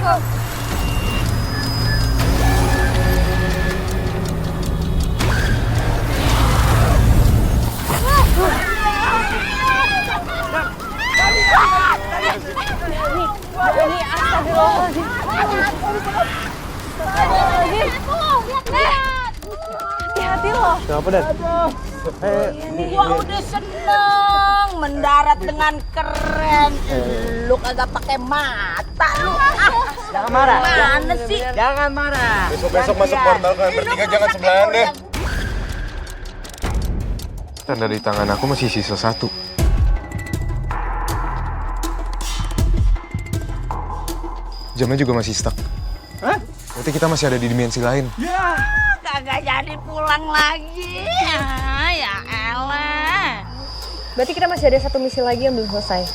Hati-hati loh. Kenapa, Dan? Gua udah seneng mendarat dengan keren. Lu kagak pakai mata lu. Jangan marah. Mana sih? Jangan marah. Besok-besok masuk portal kalian bertiga jangan sebelahan deh. Tanda di tangan aku masih sisa 1. Jamnya juga masih stuck. Hah? Berarti kita masih ada di dimensi lain. Ya. Kagak jadi pulang lagi. Ya elah. Berarti kita masih ada satu misi lagi yang belum selesai.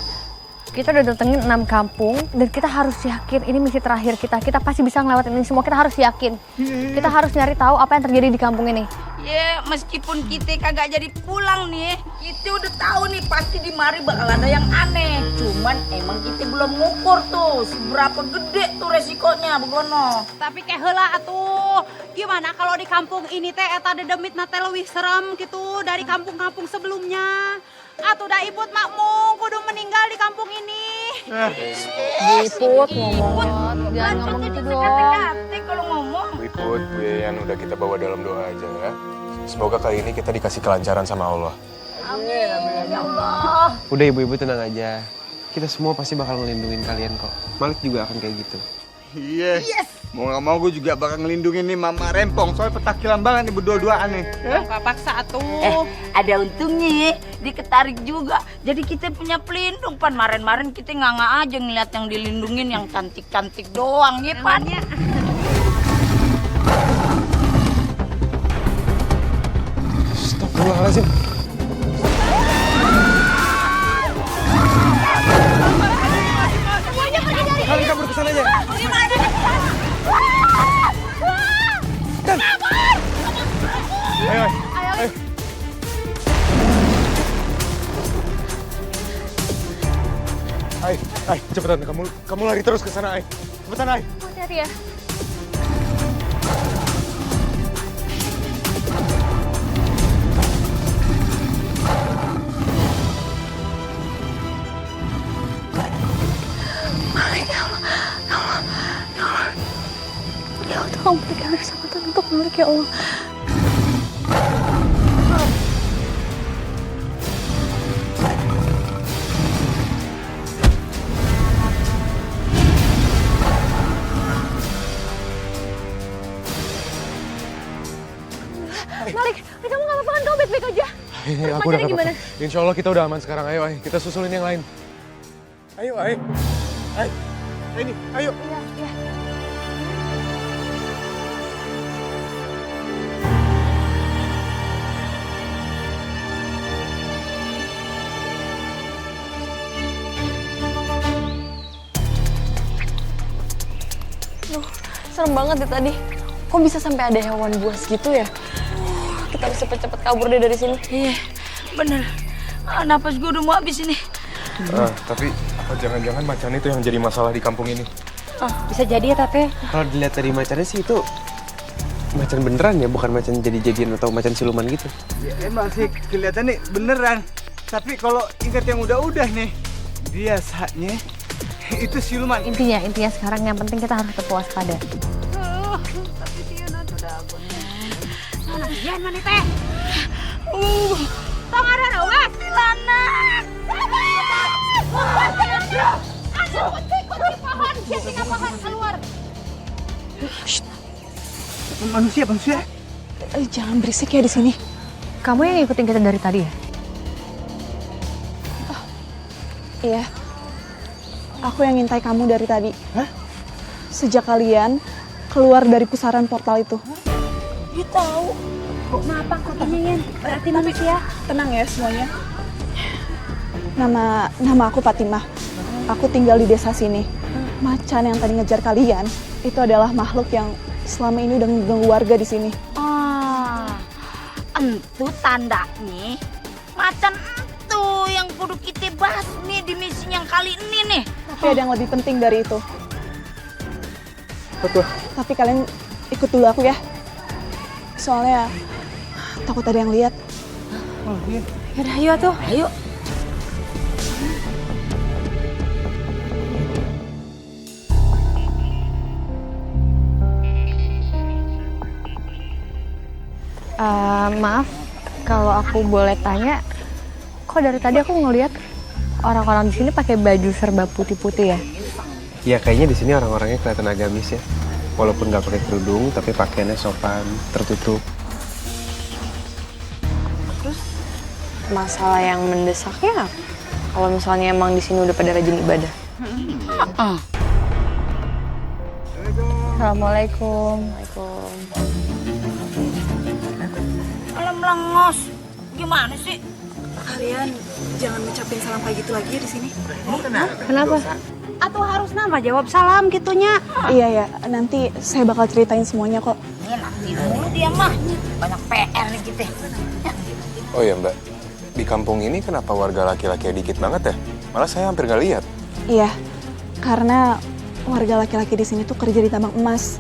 Kita udah datengin 6 kampung dan kita harus yakin ini misi terakhir kita. Kita pasti bisa ngelewatin ini semua, kita harus yakin. Kita harus nyari tahu apa yang terjadi di kampung ini. Ya meskipun kita kagak jadi pulang nih, kita udah tahu nih pasti di mari bakal ada yang aneh. Cuman emang kita belum ngukur tuh seberapa gede tuh resikonya begono. Tapi kayak heula atuh. Gimana kalau di kampung ini teh eta dedemitna teh leuwih serem gitu dari kampung-kampung sebelumnya. Atuh da Iput makmung kudu meninggal di kampung ini. Iput ngomong, jangan ngomong gitu dong. Kate kalau ngomong. Wiput, Bu Yayan udah kita bawa dalam doa aja ya. Semoga kali ini kita dikasih kelancaran sama Allah. Amin. Ya Allah. Udah ibu-ibu tenang aja. Kita semua pasti bakal ngelindungin kalian kok. Malik juga akan kayak gitu. Iya. Yes. Mau gak mau gue juga bakal ngelindungin nih Mama Rempong. Soalnya petakilan banget nih berdua-duaan nih. Gak paksa atuh. Ada untungnya ya, diketarik juga. Jadi kita punya pelindung, Pan. Kemarin kita nganga aja ngeliat yang dilindungin yang cantik-cantik doang ya, Pan. Astagfirullahaladzim. Kalian kabur ke sana aja. Dan. Ayo. Ay, cepetan kamu lari terus ke sana, Ay. Cepetan, Ay. Hati-hati ya. Ya Allah, tolong berikan keselamatan untuk Malik ya Allah. Malik, kamu gak apa-apa kan? Kamu baik-baik aja? Iya, aku udah gimana? Insya Allah kita udah aman sekarang. Ayo, Ay. Kita susulin yang lain. Ayo, Ay. Ay. Ini, ayo. Iya, iya. Serem banget deh tadi. Kok bisa sampai ada hewan buas gitu ya? Kita harus cepet-cepet kabur deh dari sini. Iya, bener. Napas gue udah mau habis ini. Tapi apa jangan-jangan macan itu yang jadi masalah di kampung ini? Bisa jadi ya, Tete. Kalau dilihat dari macannya sih itu macan beneran ya, bukan macan jadi-jadian atau macan siluman gitu. Ya, emang sih kelihatannya beneran. Tapi kalau ingat yang udah-udah nih, biasanya itu siluman. Intinya sekarang yang penting kita harus tetap waspada. Tapi dia nanti udah agun. Mana Dian mana teh? Tong ada nawe silana. Kunci pohon, kunci pohon keluar. Manusia. Jangan berisik ya di sini. Kamu yang ngikutin kita dari tadi ya? Iya, aku yang ngintai kamu dari tadi. Hah? Sejak kalian keluar dari pusaran portal itu. Dia tahu. Kok kenapa kok tanyain? Berarti manusia. Tenang ya semuanya. Nama aku Fatimah. Aku tinggal di desa sini. Macan yang tadi ngejar kalian itu adalah makhluk yang selama ini udah mengganggu warga di sini. Entu tandanya macan itu yang kudu kita bahas nih di misi yang kali ini nih. Tapi ada yang lebih penting dari itu. Betul. Tapi kalian ikut dulu aku ya. Soalnya takut ada yang lihat. Yaudah, ayo tuh. Ayo. Maaf, kalau aku boleh tanya, kok dari tadi aku ngeliat orang-orang di sini pakai baju serba putih-putih ya? Ya kayaknya di sini orang-orangnya kelihatan agamis ya. Walaupun nggak pakai kerudung, tapi pakaiannya sopan, tertutup. Masalah yang mendesaknya apa? Kalau misalnya emang di sini udah pada rajin ibadah. Assalamualaikum. Malam lengos. Gimana sih? Kalian jangan ngucapin salam kayak gitu lagi ya di sini. Kenapa? Atau harus nama jawab salam gitunya. Iya ya, nanti saya bakal ceritain semuanya kok. Ini nanti dulu dia mah. Banyak PR nih kita. Oh iya Mbak, di kampung ini kenapa warga laki-laki dikit banget ya? Malah saya hampir nggak lihat. Iya, karena warga laki-laki di sini tuh kerja di tambang emas.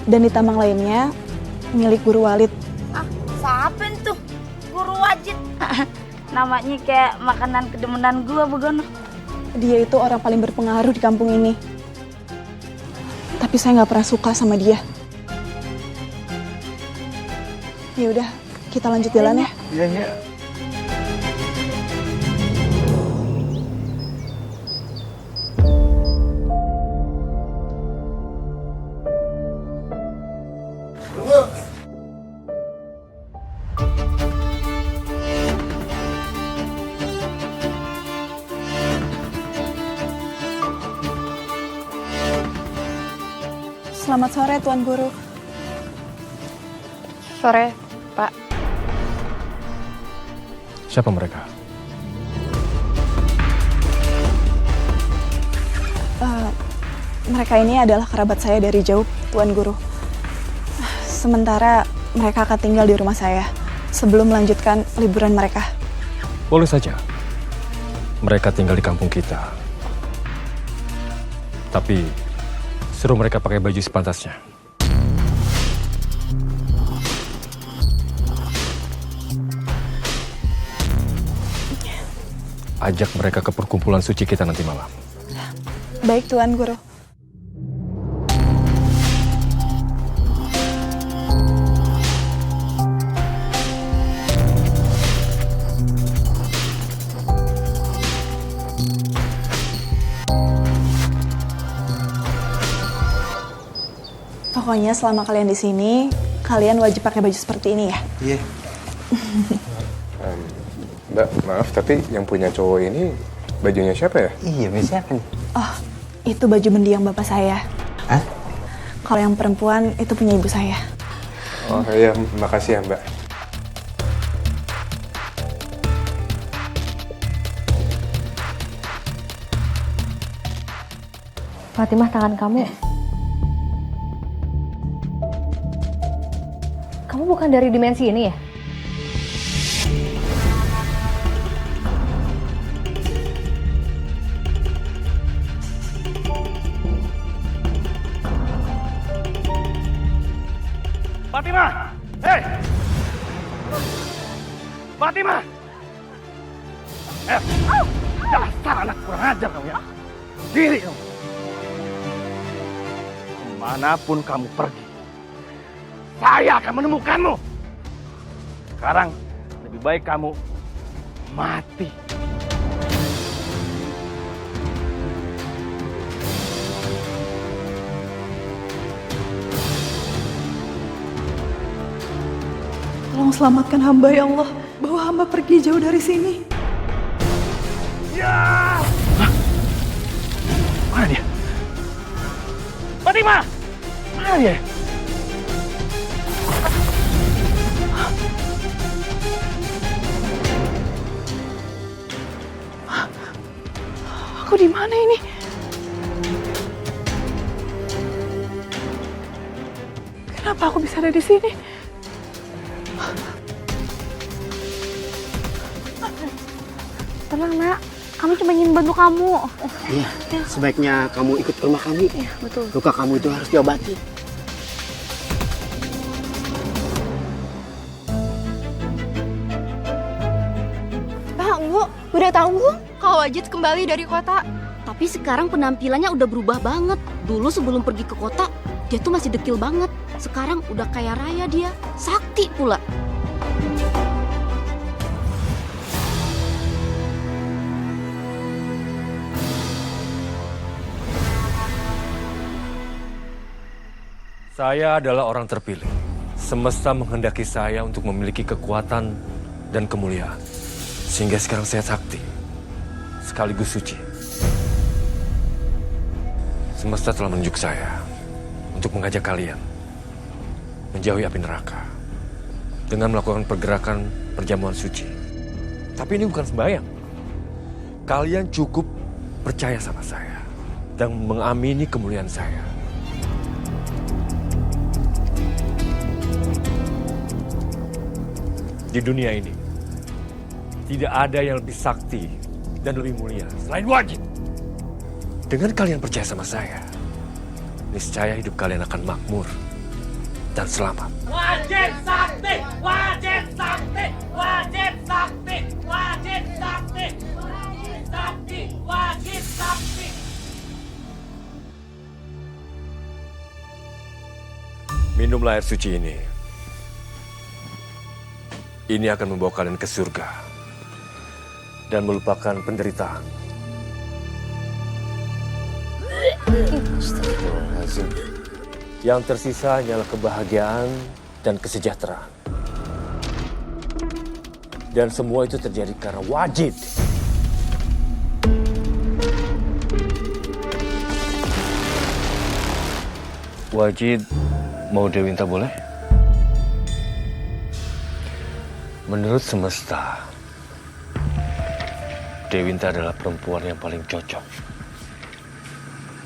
Dan di tambang lainnya milik Guru Walid. Ah, siapa tuh? Guru Wajid. Namanya kayak makanan kedemenan gua begono. Dia itu orang paling berpengaruh di kampung ini. Tapi saya nggak pernah suka sama dia. Ya udah, kita lanjut jalan ya. Iya, iya. Selamat sore, Tuan Guru. Sore, Pak. Siapa mereka? Mereka ini adalah kerabat saya dari jauh, Tuan Guru. Sementara mereka akan tinggal di rumah saya sebelum melanjutkan liburan mereka. Boleh saja. Mereka tinggal di kampung kita. Tapi suruh mereka pakai baju sepantasnya. Ajak mereka ke perkumpulan suci kita nanti malam. Baik, Tuan Guru. Pokoknya selama kalian di sini, kalian wajib pakai baju seperti ini ya. Iya. Mbak, maaf tapi yang punya cowok ini bajunya siapa ya? Iya, siapa nih? Oh, itu baju mendiang bapak saya. Hah? Kalau yang perempuan itu punya ibu saya. Oh iya, makasih ya Mbak. Fatimah, tangan kamu. Kamu bukan dari dimensi ini ya? Fatimah! Hei! Fatimah! Dasar anak kurang ajar kamu ya. Diri kamu. Kemanapun kamu pergi, saya akan menemukanmu. Sekarang lebih baik kamu mati. Tolong selamatkan hamba ya Allah. Bawa hamba pergi jauh dari sini. Ya! Hah? Mana dia? Fatimah! Mana dia? Aku di mana ini? Kenapa aku bisa ada di sini? Tenang, Nak. Kami cuma ingin bantu kamu. Iya, sebaiknya kamu ikut ke rumah kami. Iya, betul. Luka kamu itu harus diobati. Pak, Bu, udah tahu belum kalau Wajid kembali dari kota? Tapi sekarang penampilannya udah berubah banget. Dulu sebelum pergi ke kota, dia tuh masih dekil banget. Sekarang udah kaya raya dia. Sakti pula. Saya adalah orang terpilih. Semesta menghendaki saya untuk memiliki kekuatan dan kemuliaan. Sehingga sekarang saya sakti, sekaligus suci. Semesta telah menunjuk saya untuk mengajak kalian menjauhi api neraka dengan melakukan pergerakan perjamuan suci. Tapi ini bukan sembahyang. Kalian cukup percaya sama saya dan mengamini kemuliaan saya. Di dunia ini, tidak ada yang lebih sakti dan lebih mulia selain Wajid. Dengan kalian percaya sama saya, niscaya hidup kalian akan makmur dan selamat. Wajid sakti, wajid sakti, wajid sakti, wajid sakti, wajid sakti, wajid sakti. Minumlah air suci ini. Ini akan membawa kalian ke surga dan melupakan penderitaan. Yang tersisa hanyalah kebahagiaan dan kesejahteraan. Dan semua itu terjadi karena Wajid. Wajid mau Dewinta boleh? Menurut semesta, Dewinta adalah perempuan yang paling cocok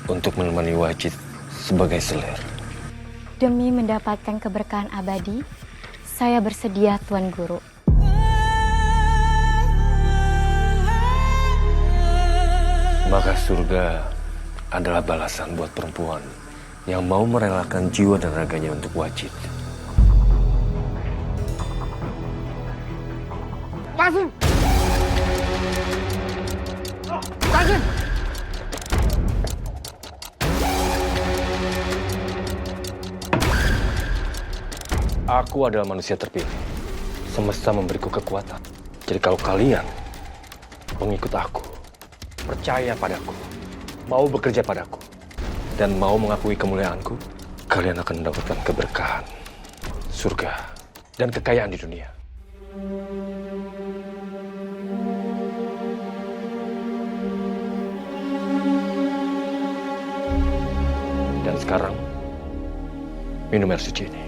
untuk menemani Wajid sebagai selir. Demi mendapatkan keberkahan abadi, saya bersedia, Tuan Guru. Maka surga adalah balasan buat perempuan yang mau merelakan jiwa dan raganya untuk Wajid. Kasim! Kasim! Aku adalah manusia terpilih. Semesta memberiku kekuatan. Jadi kalau kalian, pengikut aku, percaya padaku, mau bekerja padaku, dan mau mengakui kemuliaanku, kalian akan mendapatkan keberkahan, surga, dan kekayaan di dunia. Dan sekarang, minum air suci ini.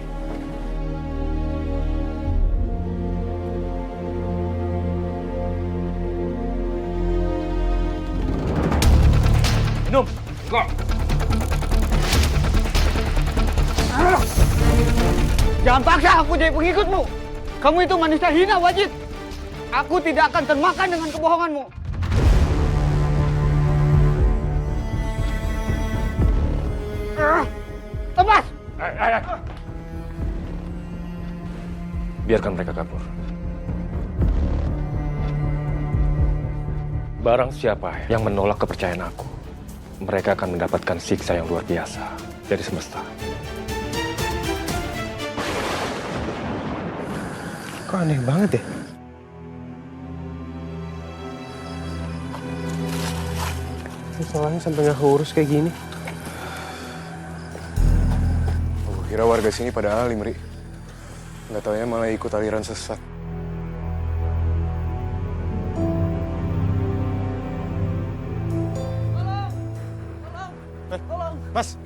Minum! Kok! Jangan paksa aku jadi pengikutmu. Kamu itu manusia hina, Wajid. Aku tidak akan termakan dengan kebohonganmu. Tebas! Biarkan mereka kabur. Barang siapa yang menolak kepercayaan aku, mereka akan mendapatkan siksa yang luar biasa dari semesta. Kok aneh banget ya? Soalnya sampai nggak keurus kayak gini. Aku kira warga sini pada alim, Ri. Nggak taunya malah ikut aliran sesat.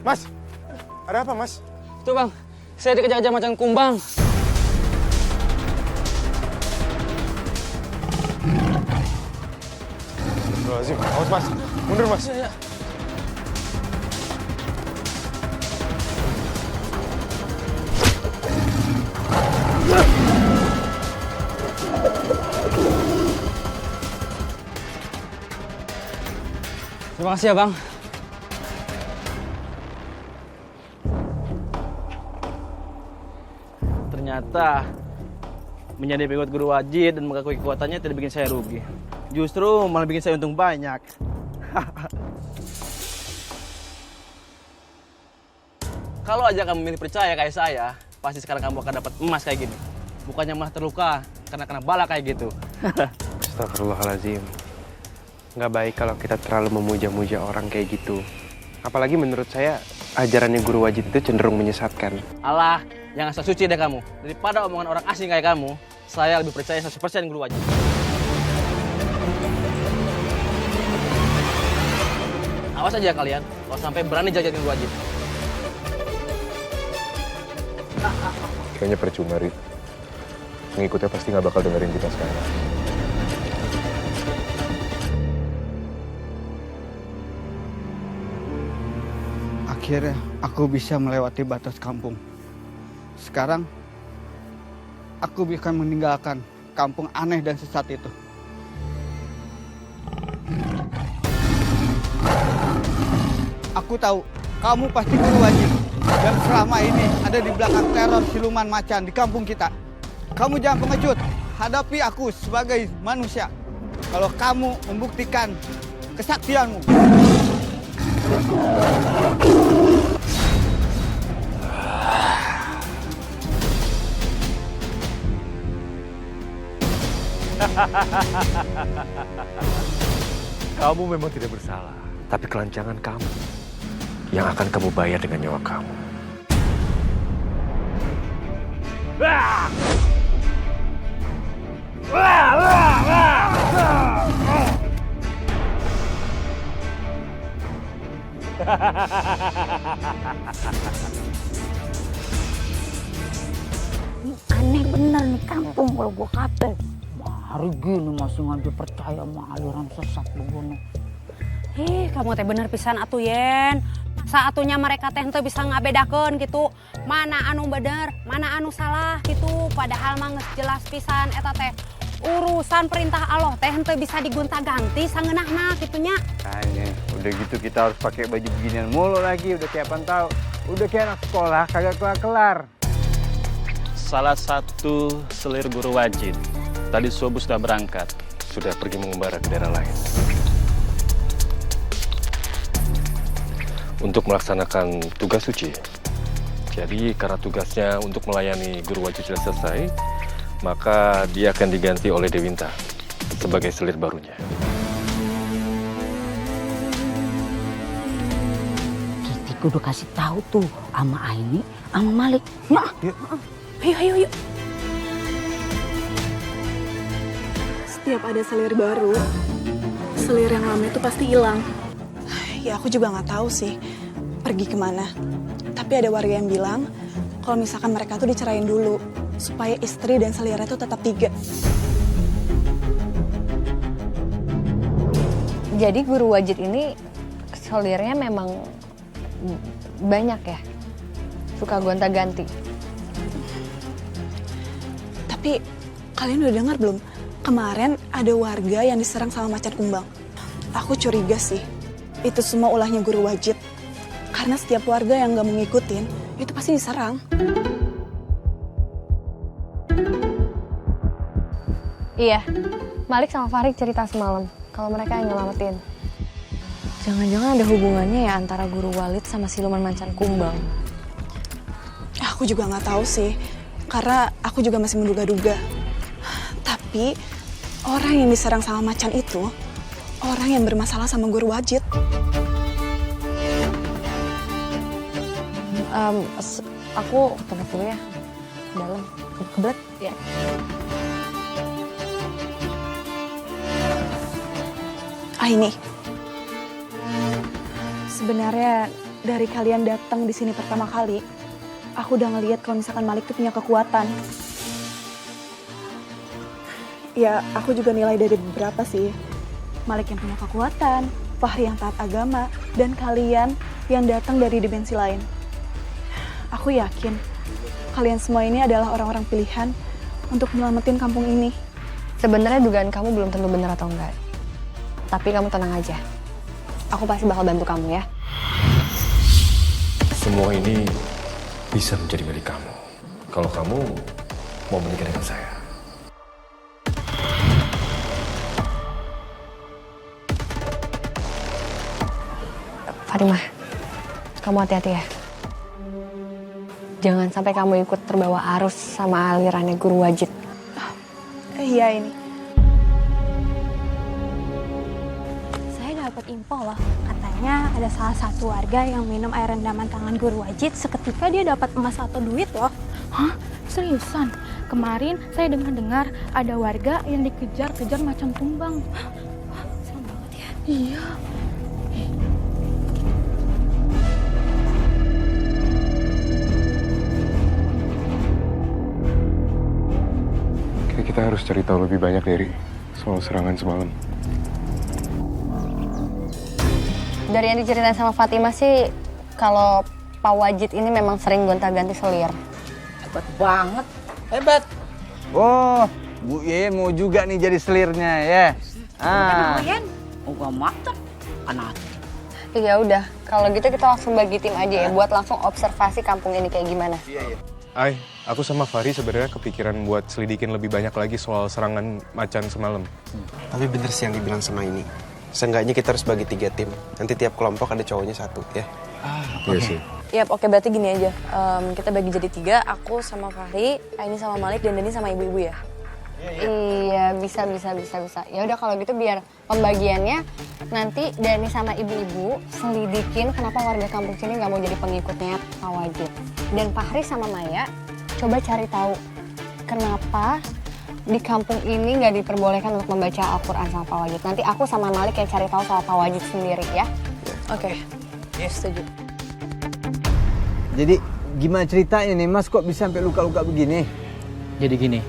Mas, ada apa, Mas? Tuh, Bang. Saya dikejar-kejar macan kumbang. Lazim, awas, Mas. Mundur, Mas. Iya. Terima kasih ya Bang. Ternyata menjadi pengikut guru wajib dan mengakui kekuatannya tidak bikin saya rugi. Justru malah bikin saya untung banyak. Kalau aja kamu milih percaya kayak saya, pasti sekarang kamu akan dapat emas kayak gini. Bukannya malah terluka karena kena bala kayak gitu. Astagfirullahaladzim. Nggak baik kalau kita terlalu memuja-muja orang kayak gitu. Apalagi menurut saya, ajarannya guru wajib itu cenderung menyesatkan. Alah, yang asal suci deh kamu. Daripada omongan orang asing kayak kamu, saya lebih percaya 100% guru wajib. Awas aja kalian, kalau sampai berani jajatin guru wajib. Kayaknya percuma, Rit. Pengikutnya pasti nggak bakal dengerin kita sekarang. Akhirnya aku bisa melewati batas kampung. Sekarang aku bisa meninggalkan kampung aneh dan sesat itu. Aku tahu kamu pasti guru wajib yang selama ini ada di belakang teror siluman macan di kampung kita. Kamu jangan pengecut, hadapi aku sebagai manusia. Kalau kamu membuktikan kesaktianmu. Kamu memang tidak bersalah, tapi kelancangan kamu yang akan kamu bayar dengan nyawa kamu. Ini aneh bener nih kampung kalau gua kata. Hari gini masih ngambil percaya sama aliran sesat begini. Kamu teh bener pisan atuh Yen. Saatunya mereka teh henteu bisa ngabedakeun gitu. Mana anu bener, mana anu salah gitu. Padahal mah geus jelas pisan eta teh urusan perintah Allah teh henteu bisa digonta-ganti sangeunahna kitunya. Kayaknya udah gitu kita harus pakai baju beginian mulu lagi, udah kayak apaan tahu. Udah kayak anak sekolah kagak kelar-kelar. Salah satu selir guru wajib tadi subuh sudah berangkat, sudah pergi mengembara ke daerah lain untuk melaksanakan tugas suci. Jadi karena tugasnya untuk melayani guru wajib sudah selesai, maka dia akan diganti oleh Dewinta sebagai selir barunya. Kita kudu kasih tahu tuh sama Aini, sama Malik. Nah, ayo. Setiap ada selir baru, selir yang lama itu pasti hilang. Ya aku juga nggak tahu sih pergi kemana. Tapi ada warga yang bilang kalau misalkan mereka tuh dicerain dulu supaya istri dan selirnya tuh tetap 3. Jadi guru wajib ini selirnya memang banyak ya? Suka gonta-ganti? Tapi kalian udah dengar belum? Kemarin ada warga yang diserang sama macan kumbang. Aku curiga sih, itu semua ulahnya guru wajib. Karena setiap warga yang gak mau ngikutin, itu pasti diserang. Iya, Malik sama Farid cerita semalam kalau mereka yang nyelamatin. Jangan-jangan ada hubungannya ya antara guru Walid sama siluman macan kumbang. Aku juga nggak tahu sih, karena aku juga masih menduga-duga. Tapi orang yang diserang sama macan itu orang yang bermasalah sama guru wajib. Aku tunggu dulu ya, dalam kebelet ya. Ini sebenarnya dari kalian datang di sini pertama kali, aku udah ngeliat kalau misalkan Malik tuh punya kekuatan. Ya, aku juga nilai dari beberapa sih. Malik yang punya kekuatan, Fahri yang taat agama, dan kalian yang datang dari dimensi lain. Aku yakin kalian semua ini adalah orang-orang pilihan untuk menyelamatin kampung ini. Sebenarnya dugaan kamu belum tentu benar atau enggak. Tapi kamu tenang aja. aku pasti bakal bantu kamu ya. Semua ini bisa menjadi milik kamu. Kalau kamu mau menikah dengan saya. Fatimah, kamu hati-hati ya. Jangan sampai kamu ikut terbawa arus sama alirannya Guru Wajid. Iya ini. Saya dapat info loh, katanya ada salah satu warga yang minum air rendaman tangan Guru Wajid, seketika dia dapat emas atau duit loh. Hah? Seriusan? Kemarin saya dengar ada warga yang dikejar-kejar macan tumbang. Serem banget ya. Iya. Kita harus cari tahu lebih banyak dari soal serangan semalam. Dari yang diceritain sama Fatimah sih, kalau Pak Wajid ini memang sering gonta-ganti selir. Hebat banget. Hebat. Oh, Bu Yen mau juga nih jadi selirnya ya. Lumayan. Oh, gak matang. Anak. Ya udah, kalau gitu kita langsung bagi tim aja ya, buat langsung observasi kampung ini kayak gimana. Iya. Ai, aku sama Fahri sebenarnya kepikiran buat selidikin lebih banyak lagi soal serangan macan semalam. Tapi bener sih yang dibilang sama ini. Seenggaknya kita harus bagi 3 tim. Nanti tiap kelompok ada cowoknya 1 ya. Iya sih. Yap, oke, berarti gini aja. Kita bagi jadi 3, aku sama Fahri, Aini sama Malik, dan Dani sama ibu-ibu ya. Iya, bisa. Ya udah kalau gitu biar pembagiannya nanti Dani sama ibu-ibu selidikin kenapa warga kampung sini nggak mau jadi pengikutnya Pak Wajid. Dan Fahri sama Maya coba cari tahu kenapa di kampung ini nggak diperbolehkan untuk membaca Al-Quran sama Pak Wajid. Nanti aku sama Malik yang cari tahu soal Pak Wajid sendiri ya. Oke, setuju. Jadi gimana ceritanya nih Mas kok bisa sampai luka-luka begini? Jadi gini,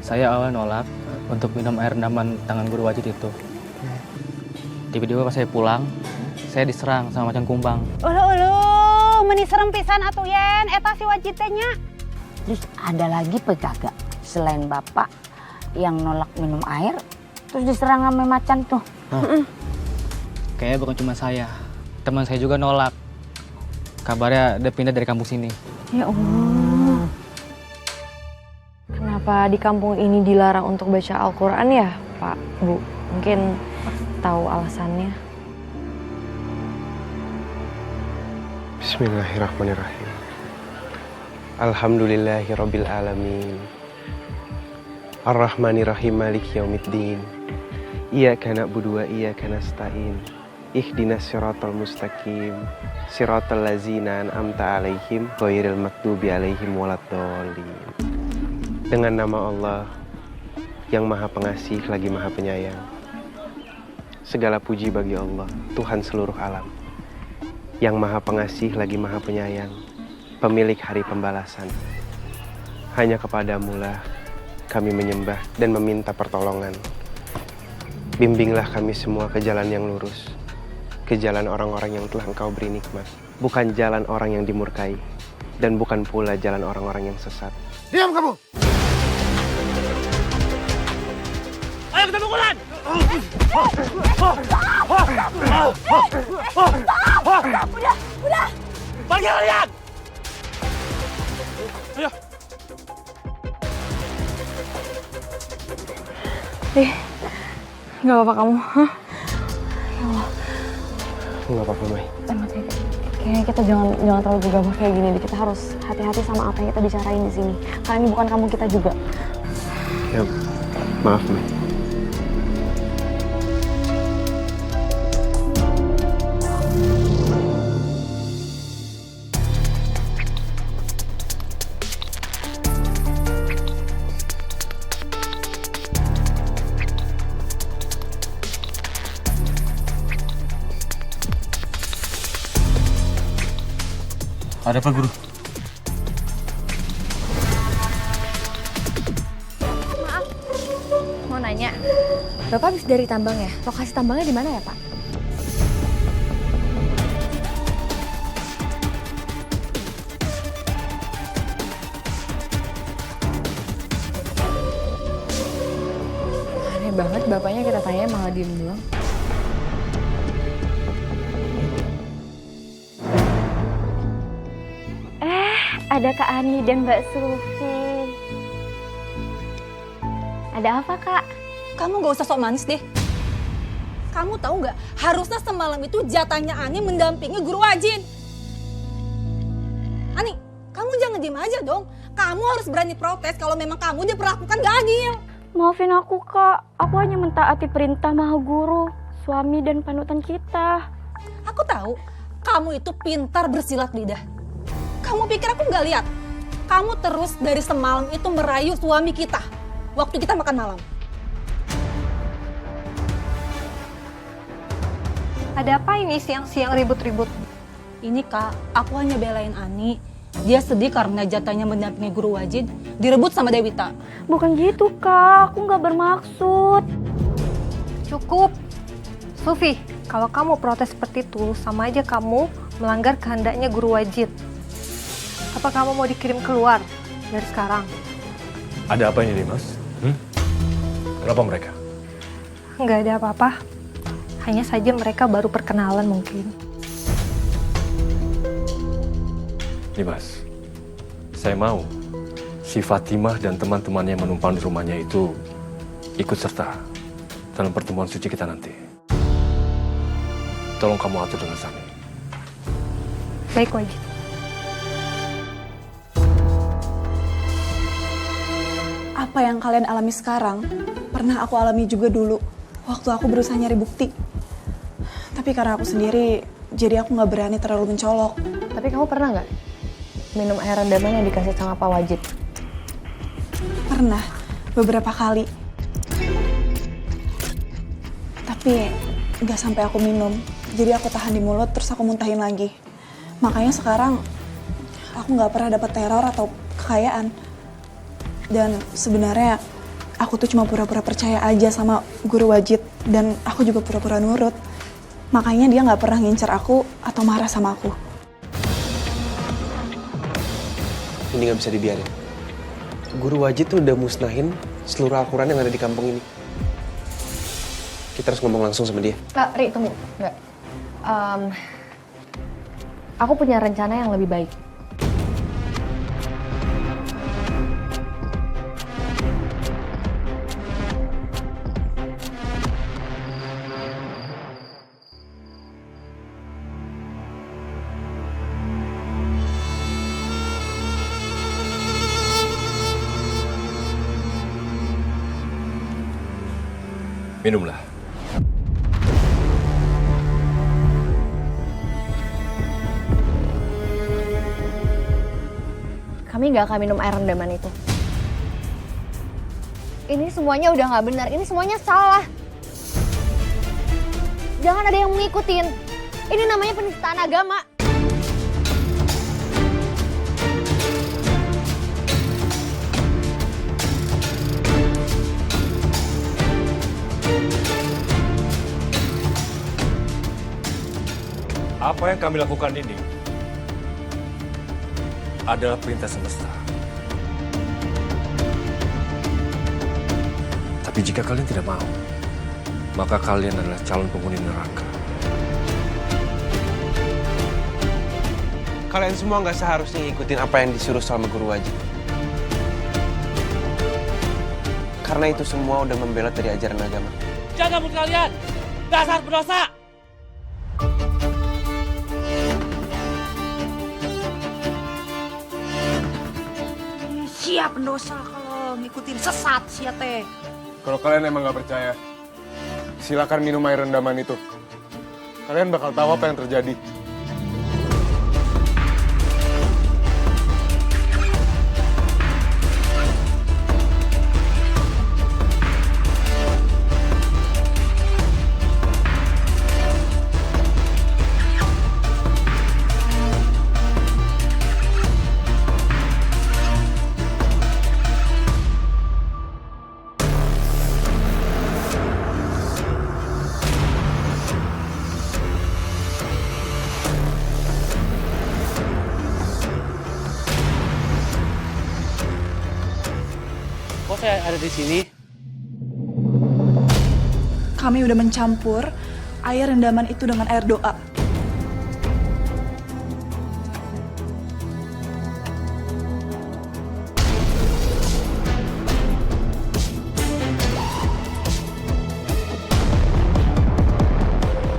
saya awal nolak untuk minum air rendaman tangan Guru Wajid itu. Tiba-tiba pas saya pulang, saya diserang sama macan kumbang. Uluh, meni serem pisan atuh Yen, eta si Wajid teh nya. Terus ada lagi pegagak selain bapak yang nolak minum air, terus diserang sama macan tuh. Kayaknya bukan cuma saya, teman saya juga nolak. Kabarnya dia pindah dari kampung sini. Ya Allah. Kenapa di kampung ini dilarang untuk baca Al-Quran ya, Pak, Bu? Mungkin tahu alasannya. Bismillahirrahmanirrahim. Alhamdulillahirabbil alamin. Ar-Rahmanirrahim Maliki yaumiddin. Iyyaka na'budu wa iyyaka nasta'in. Ihdinas siratal mustaqim. Siratal ladzina an'amta 'alaihim ghairil maghdubi 'alaihim waladdallin. Dengan nama Allah yang Maha Pengasih lagi Maha Penyayang. Segala puji bagi Allah, Tuhan seluruh alam. Yang Maha Pengasih lagi Maha Penyayang, pemilik hari pembalasan. Hanya kepadamu-lah kami menyembah dan meminta pertolongan. Bimbinglah kami semua ke jalan yang lurus, ke jalan orang-orang yang telah Engkau beri nikmat, bukan jalan orang yang dimurkai, dan bukan pula jalan orang-orang yang sesat. Diam kamu! Ayo kita pukulan! Udah! Pergi kalian! Ayo! Gak apa-apa kamu, hah? Ya Allah. Gak apa-apa, Mai. Kayaknya kita jangan terlalu gegabah kayak gini deh. Kita harus hati-hati sama apa yang kita bicarain di sini. Karena ini bukan kamu kita juga. Ya, maaf, Mai. Ada apa, Guru? Maaf, mau nanya. Bapak habis dari tambang ya? Lokasi tambangnya di mana ya, Pak? Aneh banget, bapaknya kita tanya malah diem doang. Ada Kak Ani dan Mbak Sufi. Ada apa, Kak? Kamu gak usah sok manis deh. Kamu tahu nggak, harusnya semalam itu jatahnya Ani mendampingi Guru Wajid. Ani, kamu jangan diem aja dong. Kamu harus berani protes kalau memang kamu diperlakukan gak adil. Maafin aku, Kak. Aku hanya mentaati perintah Maha Guru, suami dan panutan kita. Aku tahu, kamu itu pintar bersilat lidah. Kamu pikir aku nggak lihat? Kamu terus dari semalam itu merayu suami kita waktu kita makan malam. Ada apa ini siang-siang ribut-ribut? Ini Kak, aku hanya belain Ani. Dia sedih karena jatahnya mendampingi Guru Wajid direbut sama Dewita. Bukan gitu, Kak. Aku nggak bermaksud. Cukup. Sufi, kalau kamu protes seperti itu, sama aja kamu melanggar kehendaknya Guru Wajid. Apa kamu mau dikirim keluar dari sekarang? Ada apa ini, Mas? Kenapa mereka? Nggak ada apa-apa. Hanya saja mereka baru perkenalan mungkin. Mas, saya mau si Fatimah dan teman-temannya yang menumpang di rumahnya itu ikut serta dalam pertemuan suci kita nanti. Tolong kamu atur dengan Sami. Baik, Wajid. Apa yang kalian alami sekarang, pernah aku alami juga dulu, waktu aku berusaha nyari bukti. Tapi karena aku sendiri, jadi aku nggak berani terlalu mencolok. Tapi kamu pernah nggak minum air rendaman yang dikasih sama Pak Wajid? Pernah, beberapa kali. Tapi nggak sampai aku minum. Jadi aku tahan di mulut, terus aku muntahin lagi. Makanya sekarang aku nggak pernah dapat teror atau kekayaan. Dan sebenarnya aku tuh cuma pura-pura percaya aja sama Guru Wajid. Dan aku juga pura-pura nurut. Makanya dia nggak pernah ngincer aku atau marah sama aku. Ini nggak bisa dibiarin. Guru Wajid tuh udah musnahin seluruh Al-Quran yang ada di kampung ini. Kita harus ngomong langsung sama dia. Kak, Ri, tunggu. Nggak. Aku punya rencana yang lebih baik. Minumlah. Kami nggak akan minum air rendaman itu. Ini semuanya udah nggak benar. Ini semuanya salah. Jangan ada yang mengikutin. Ini namanya penistaan agama. Apa yang kami lakukan ini adalah perintah semesta. Tapi jika kalian tidak mau, maka kalian adalah calon penghuni neraka. Kalian semua nggak seharusnya ngikutin apa yang disuruh sama Guru Wajid. Karena itu semua udah membelot dari ajaran agama. Jaga mulut kalian, dasar pendosa! Siap pendosa kalau ngikutin sesat sia teh. Kalau kalian emang nggak percaya, silakan minum air rendaman itu. Kalian bakal tahu apa yang terjadi. Kok saya ada di sini? Kami udah mencampur air rendaman itu dengan air doa.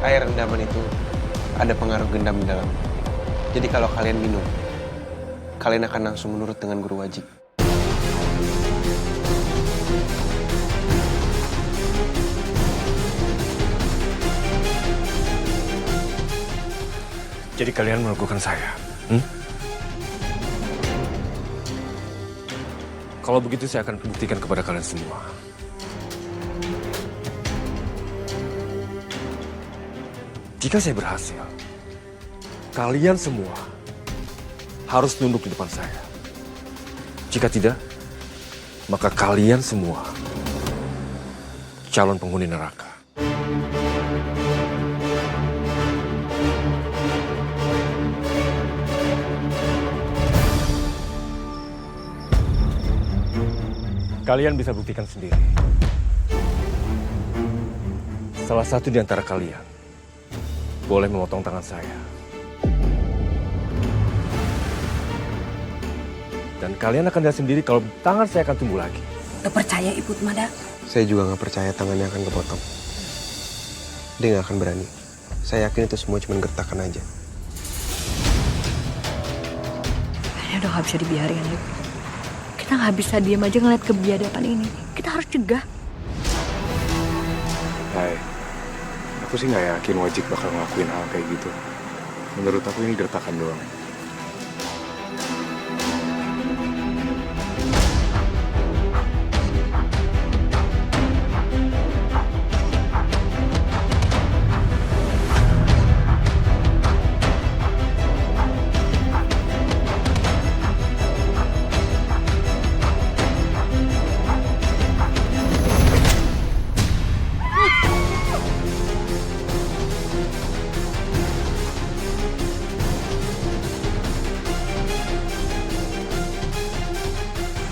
air rendaman itu ada pengaruh gendam di dalamnya. Jadi kalau kalian minum, kalian akan langsung menurut dengan guru wajib. Jadi kalian melakukan saya? Kalau begitu saya akan buktikan kepada kalian semua. Jika saya berhasil, kalian semua harus tunduk di depan saya. Jika tidak, maka kalian semua calon penghuni neraka. Kalian bisa buktikan sendiri. Salah satu di antara kalian boleh memotong tangan saya. Dan kalian akan lihat sendiri kalau tangan saya akan tumbuh lagi. Gak percaya Ibu Mada? Saya juga nggak percaya tangannya akan kepotong. Dia nggak akan berani. Saya yakin itu semua cuma gertakan aja. Ini udah nggak bisa dibiarin, Lip. Kita nggak bisa diam aja ngeliat kebiadaban ini. Kita harus cegah. Hai, aku sih nggak yakin Wajid bakal ngelakuin hal kayak gitu. Menurut aku ini gertakan doang.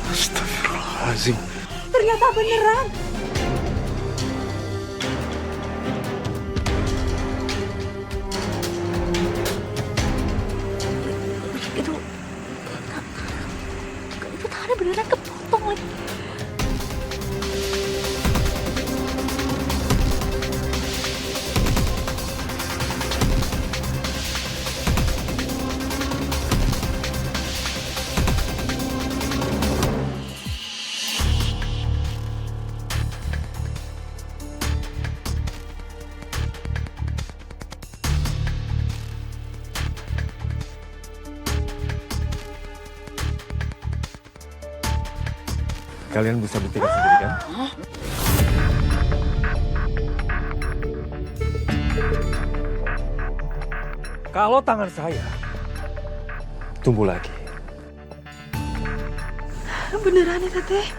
Astagfirullahaladzim. Ternyata beneran. Itu tangannya beneran kepotong lagi. Kalian bisa buktikan sendiri kan? Kalau tangan saya tumbuh lagi. Beneran ya, Teteh?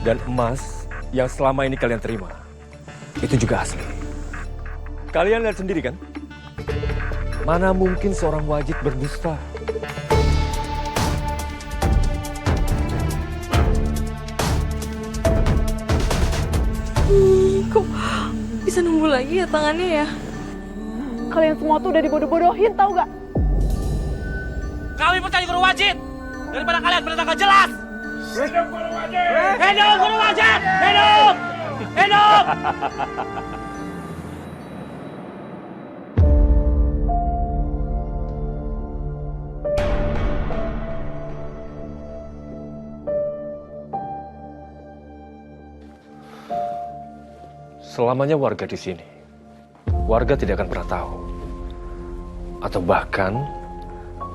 Dan emas yang selama ini kalian terima, itu juga asli. Kalian lihat sendiri kan? Mana mungkin seorang Wajid berdusta? Kok bisa numbuh lagi ya tangannya ya? Kalian semua tuh udah dibodoh-bodohin, tau gak? Kami percaya Guru Wajid daripada kalian benar gak jelas. Hidup Guru Wajid! Hidup Guru Wajid! Hidup! Hidup! Selamanya warga di sini, warga tidak akan pernah tahu. Atau bahkan,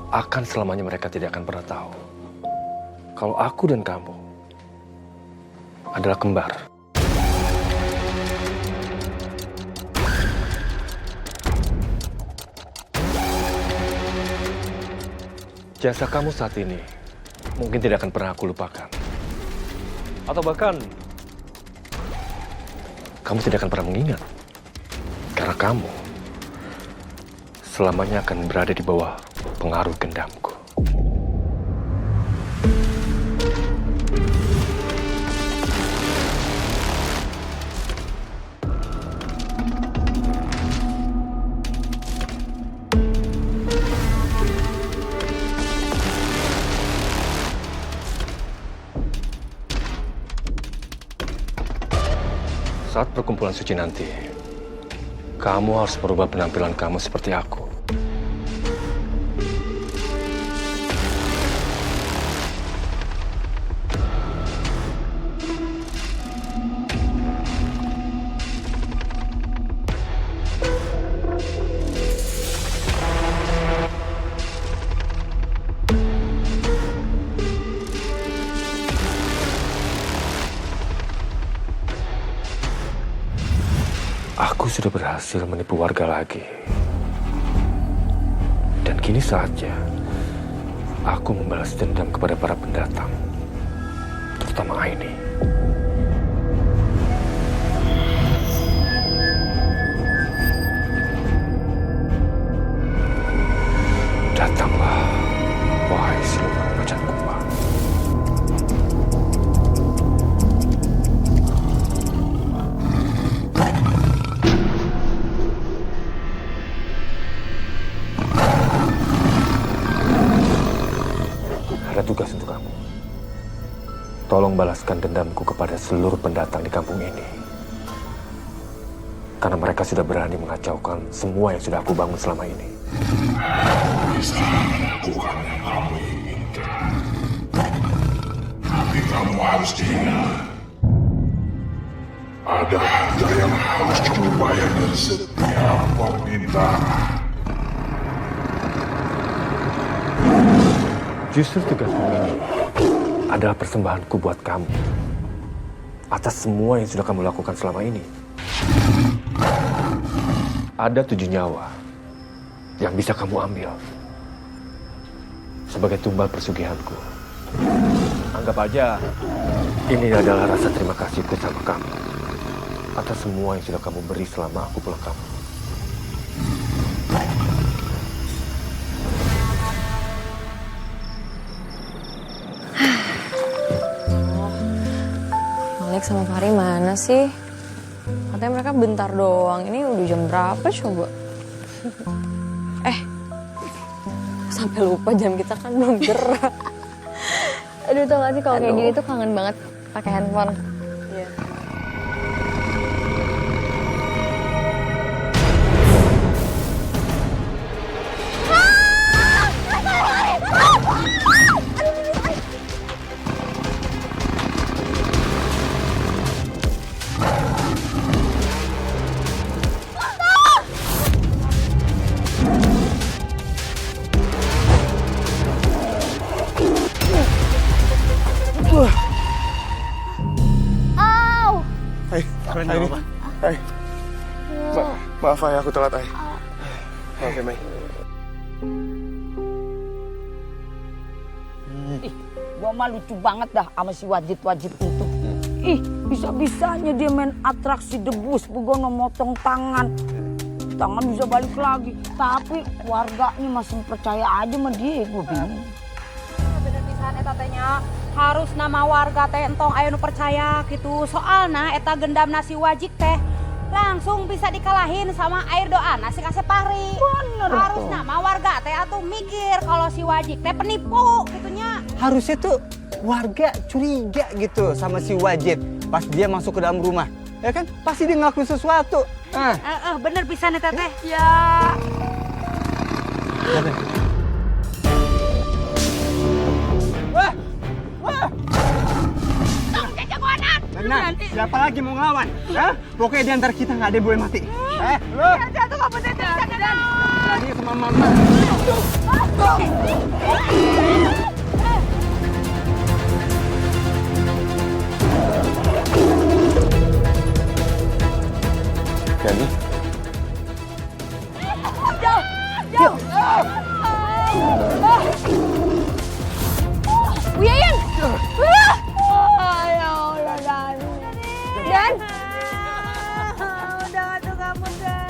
akan selamanya mereka tidak akan pernah tahu. Kalau aku dan kamu adalah kembar. Jasa kamu saat ini mungkin tidak akan pernah aku lupakan. Atau bahkan kamu tidak akan pernah mengingat. Karena kamu selamanya akan berada di bawah pengaruh gendamku. Saat perkumpulan suci nanti, Kamu harus merubah penampilan kamu seperti aku. Aku sudah berhasil menipu warga lagi. Dan kini saatnya aku membalas dendam kepada para pendatang, terutama Aini. Datanglah, wahai siluman macan kumbang. Ada tugas untuk kamu. Tolong balaskan dendamku kepada seluruh pendatang di kampung ini. Karena mereka sudah berani mengacaukan semua yang sudah aku bangun selama ini. Bisa lakukan yang kamu inginkan. Tapi kamu harus ingat, ada harga yang harus kamu bayar dari setiap permintaan. Justru tugasmu ini adalah persembahanku buat kamu atas semua yang sudah kamu lakukan selama ini. Ada 7 nyawa yang bisa kamu ambil sebagai tumbal persugihanku. Anggap aja ini adalah rasa terima kasihku sama kamu atas semua yang sudah kamu beri selama aku pulang kampung. Malik sama Fahri mana sih? Katanya mereka bentar doang. Ini udah jam berapa coba? Sampai lupa jam kita kan belum gerak. Aduh, tau gak sih kalau kayak gini tuh kangen banget pakai handphone. Iya. Maaf Ay, aku telat Ay. Maaf ya Mai. Gua mah lucu banget dah sama si Wajid-Wajid itu. Ih, bisa-bisanya dia main atraksi debus, begono motong tangan. Tangan bisa balik lagi. Tapi warganya masih percaya aja sama dia, gue bingung. Bener pisan eta teh nya. Harus nama warga teh entong aya nu percaya gitu. Soalna eta gendam nasi Wajik teh langsung bisa dikalahin sama air doa nasi kasih Fahri. Bener harus tuh. nama warga teh atuh mikir kalau si Wajik teh penipu gitunya. Harusnya tuh warga curiga gitu sama si Wajid pas dia masuk ke dalam rumah. Ya kan? Pasti dia ngelakuin sesuatu. Bener pisan eta teh. Ya. Wah! Wah! Nah, siapa lagi mau ngelawan? Hah? Pokoknya di antara kita nggak ada yang boleh mati. Lu? Jatuh kamu teh jangan. Lagi sama mama. Gani? Jauh! Uyayan! Ya Allah, Dan! Udah tuh kamu deh.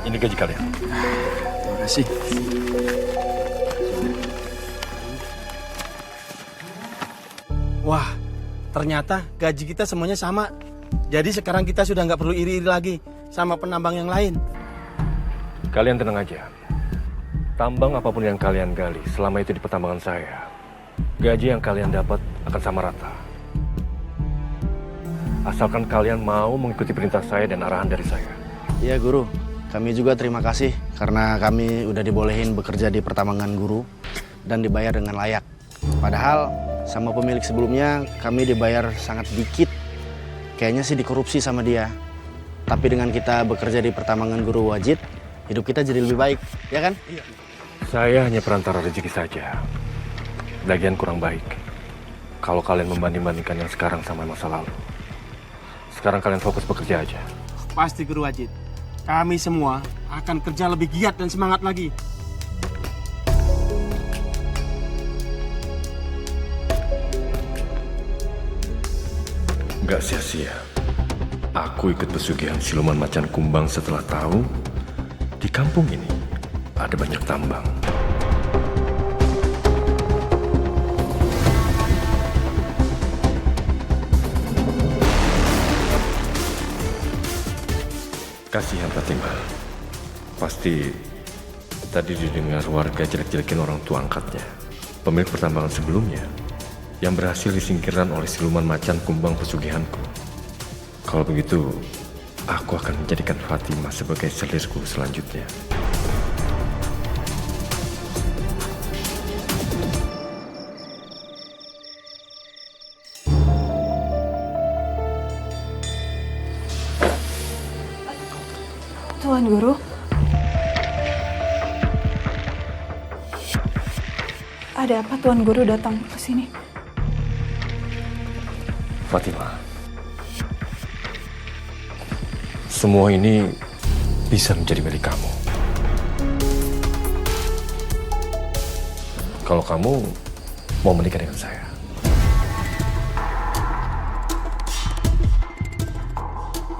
Ini gaji kalian. Terima kasih. Wah, ternyata gaji kita semuanya sama. Jadi sekarang kita sudah nggak perlu iri-iri lagi sama penambang yang lain. Kalian tenang aja. Tambang apapun yang kalian gali selama itu di pertambangan saya, gaji yang kalian dapat akan sama rata. Asalkan kalian mau mengikuti perintah saya dan arahan dari saya. Iya Guru, kami juga terima kasih karena kami udah dibolehin bekerja di pertambangan Guru dan dibayar dengan layak. Padahal sama pemilik sebelumnya kami dibayar sangat dikit. Kayaknya sih dikorupsi sama dia. Tapi dengan kita bekerja di pertambangan Guru Wajid, hidup kita jadi lebih baik, ya kan? Iya. Saya hanya perantara rezeki saja. Lagian kurang baik kalau kalian membanding-bandingkan yang sekarang sama masa lalu. Sekarang kalian fokus bekerja aja. Pasti Guru Wajid. Kami semua akan kerja lebih giat dan semangat lagi. Gak sia-sia. Aku ikut pesugihan siluman macan kumbang setelah tahu di kampung ini ada banyak tambang. Kasihan Fatimah. Pasti tadi didengar warga jelek-jelekin orang tua angkatnya. Pemilik pertambangan sebelumnya yang berhasil disingkirkan oleh siluman macan kumbang pesugihanku. Kalau begitu, aku akan menjadikan Fatimah sebagai selirku selanjutnya. Tuan Guru. Ada apa Tuan Guru datang ke sini? Fatimah, semua ini bisa menjadi milik kamu. Kalau kamu mau menikah dengan saya.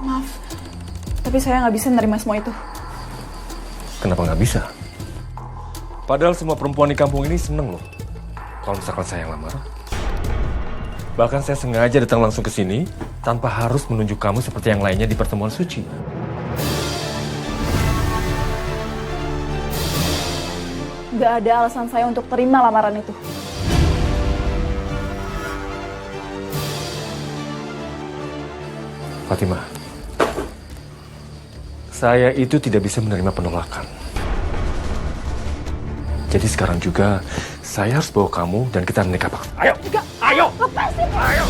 Maaf, tapi saya nggak bisa menerima semua itu. Kenapa nggak bisa? Padahal semua perempuan di kampung ini seneng loh kalau misalkan saya yang lamar. Bahkan saya sengaja datang langsung ke sini tanpa harus menunjuk kamu seperti yang lainnya di pertemuan suci. Nggak ada alasan saya untuk terima lamaran itu. Fatimah, saya itu tidak bisa menerima penolakan. Jadi sekarang juga saya harus bawa kamu dan kita menikah paksa. Ayo! Enggak! Ayo! Lepasin! Ayo!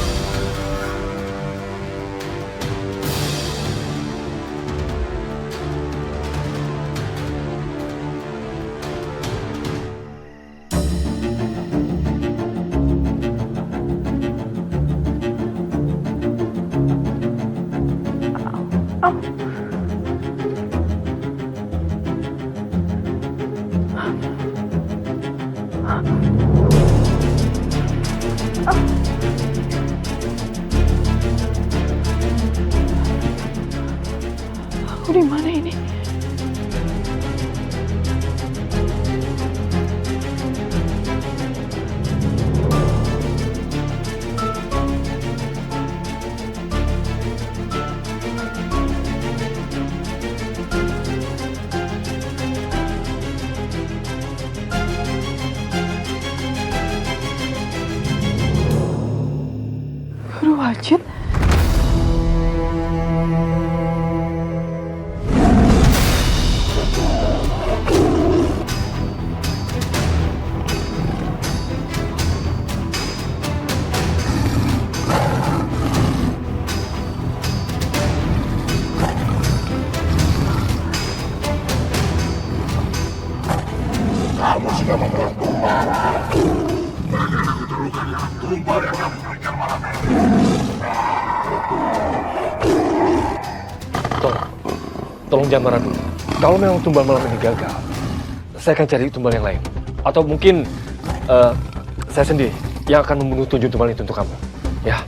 Aku di mana ini? Guru Wajid? Kamu sudah membuat tumbal. Bagian kedudukan yang tumbal yang kamu berikan malam ini. Tolong jangan marah dulu. Kalau memang tumbal malam ini gagal, saya akan cari tumbal yang lain. Atau mungkin saya sendiri yang akan membunuh 7 tumbal itu untuk kamu. Ya.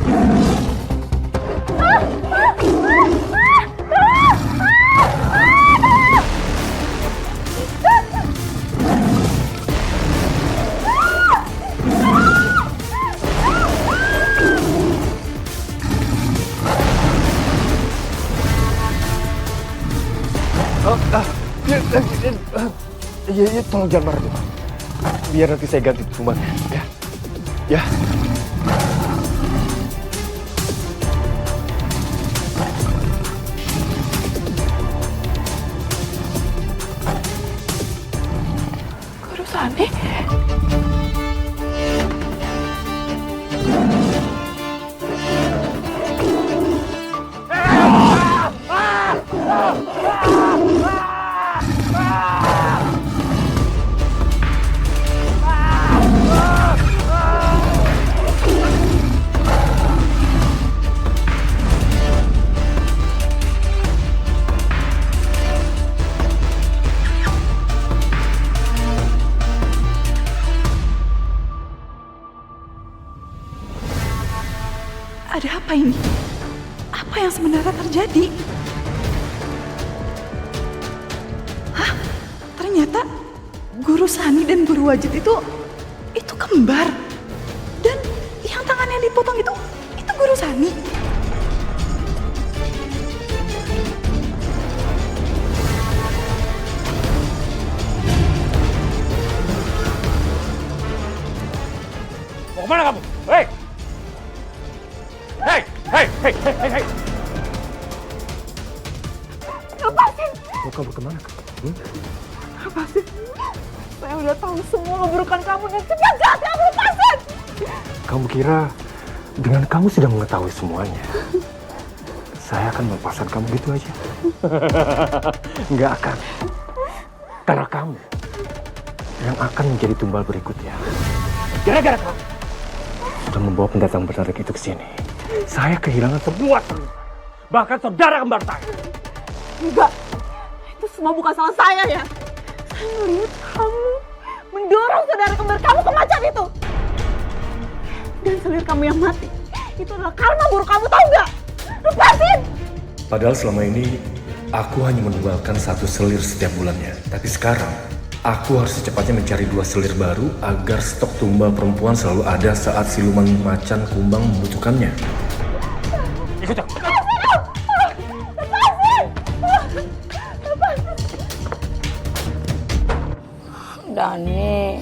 Iya, tolong jangan marah dulu. Biar nanti saya ganti tumbalnya, ya. Ya. Ada apa ini? Apa yang sebenarnya terjadi? Hah? Ternyata Guru Sani dan Guru Wajid itu kembar. Dan yang tangannya dipotong itu Guru Sani. Mau kemana kamu? Hei! Hei! Hei! Hei! Hei! Hei! Lepasin! Mau kabur kemana? Lepasin! Saya udah tahu semua keburukan kamu dan kejahatan kamu, lepasin! Kamu kira dengan kamu sudah mengetahui semuanya, saya akan melepaskan kamu gitu aja? Nggak akan. Karena kamu yang akan menjadi tumbal berikutnya. Gara-gara kamu sudah membawa pendatang bertarik itu ke sini, saya kehilangan semua teman, bahkan saudara kembar saya. Enggak, itu semua bukan salah saya ya. Saya melihat kamu mendorong saudara kembar kamu ke macan itu. Dan selir kamu yang mati, itu adalah karma buruk kamu, tahu nggak? Lepasin! Padahal selama ini aku hanya menumbalkan 1 selir setiap bulannya. Tapi sekarang aku harus secepatnya mencari 2 selir baru agar stok tumbal perempuan selalu ada saat siluman macan kumbang membutuhkannya. Ikut aku. Dani,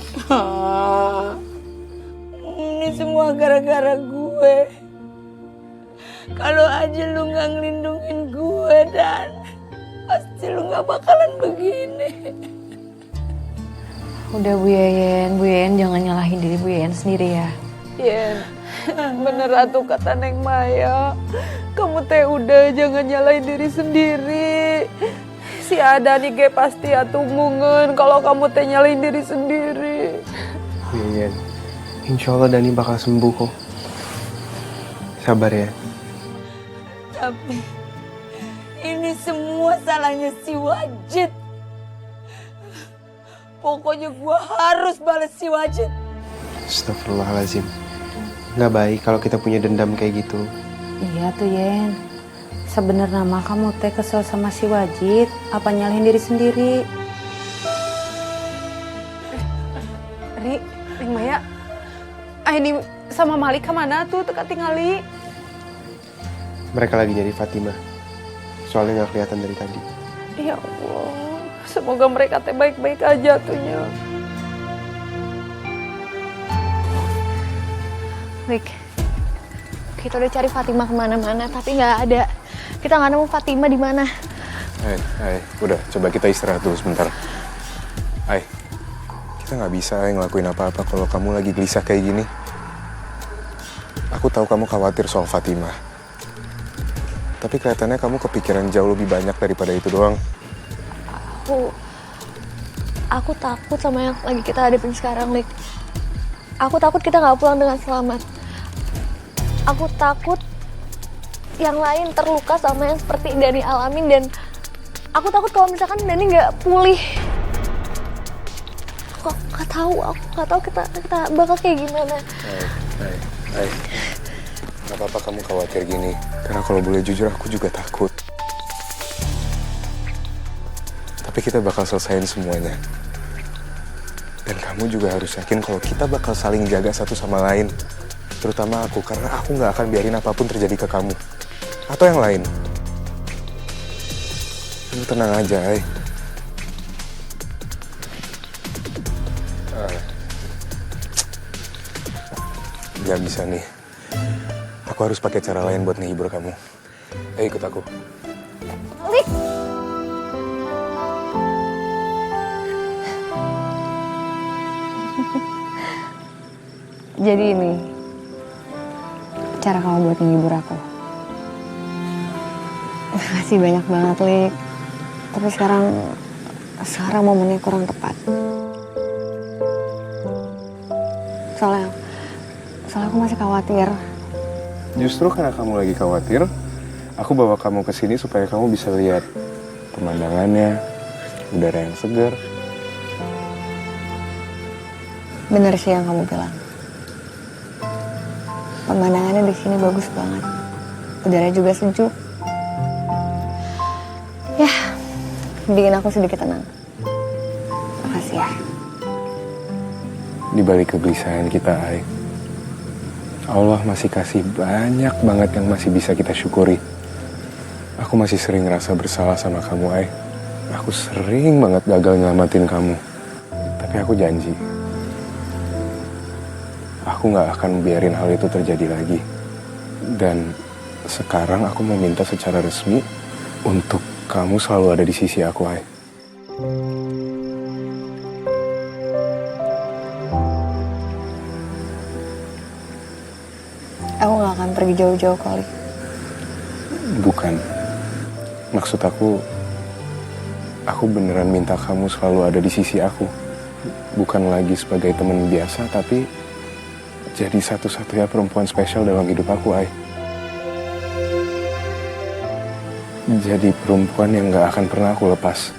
ini semua gara-gara gue. Kalau aja lu nggak ngelindungin gue, Dan, pasti lu nggak bakalan begini. Udah Bu Yeyen jangan nyalahin diri Bu Yeyen sendiri ya. Yen, bener atuh kata Neng Maya. Kamu teh udah jangan nyalahin diri sendiri. Si ada nih ge pasti atuh mungen kalau kamu teh nyalahin diri sendiri. Iya, insya Allah Dani bakal sembuh kok. Sabar ya. Tapi ini semua salahnya si Wajid. Pokoknya gua harus balas si Wajid. Astagfirullahaladzim. Nggak baik kalau kita punya dendam kayak gitu. Iya tuh Yen. Sebenarnya mah kamu teh kesel sama si Wajid, apa nyalahin diri sendiri? Neng Maya, Aini sama Malik kemana tuh teka tingali? Mereka lagi nyari Fatimah. Soalnya nggak kelihatan dari tadi. Ya Allah, semoga mereka teh baik-baik aja tuhnya. Lik, kita udah cari Fatimah kemana-mana tapi nggak ada. Kita nggak nemu Fatimah di mana. Hai, udah coba kita istirahat dulu sebentar. Hai, kita nggak bisa ngelakuin apa-apa kalau kamu lagi gelisah kayak gini. Aku tahu kamu khawatir soal Fatimah. Tapi kelihatannya kamu kepikiran jauh lebih banyak daripada itu doang. Aku takut sama yang lagi kita hadapin sekarang, Lik. Aku takut kita nggak pulang dengan selamat. Aku takut yang lain terluka sama yang seperti Dani alamin, dan aku takut kalau misalkan Dani nggak pulih. Aku nggak tahu kita bakal kayak gimana. Hai. Gak apa-apa kamu khawatir gini. Karena kalau boleh jujur aku juga takut. Tapi kita bakal selesain semuanya. Dan kamu juga harus yakin kalau kita bakal saling jaga satu sama lain. Terutama aku, karena aku gak akan biarin apapun terjadi ke kamu. Atau yang lain. Lu tenang aja, Ay. Gak bisa nih. Aku harus pakai cara lain buat ngehibur kamu. Ayo ikut aku. Lik! Jadi ini cara kamu buat menghibur aku. Makasih banyak banget, Lik. Tapi sekarang momennya kurang tepat. Soalnya aku masih khawatir. Justru karena kamu lagi khawatir, aku bawa kamu ke sini supaya kamu bisa lihat pemandangannya, udara yang segar. Bener sih yang kamu bilang. Pemandangannya di sini bagus banget. Udaranya juga sejuk. Ya, bikin aku sedikit tenang. Makasih ya. Di balik kegelisahan kita, Ai, Allah masih kasih banyak banget yang masih bisa kita syukuri. Aku masih sering ngerasa bersalah sama kamu, Ai. Aku sering banget gagal nyelamatin kamu. Tapi aku janji, aku gak akan biarin hal itu terjadi lagi. Dan sekarang aku mau minta secara resmi untuk kamu selalu ada di sisi aku, Ai. Aku gak akan pergi jauh-jauh kali. Bukan. Maksud aku beneran minta kamu selalu ada di sisi aku. Bukan lagi sebagai teman biasa, tapi jadi satu-satunya perempuan spesial dalam hidup aku, Ai. Jadi perempuan yang gak akan pernah aku lepas.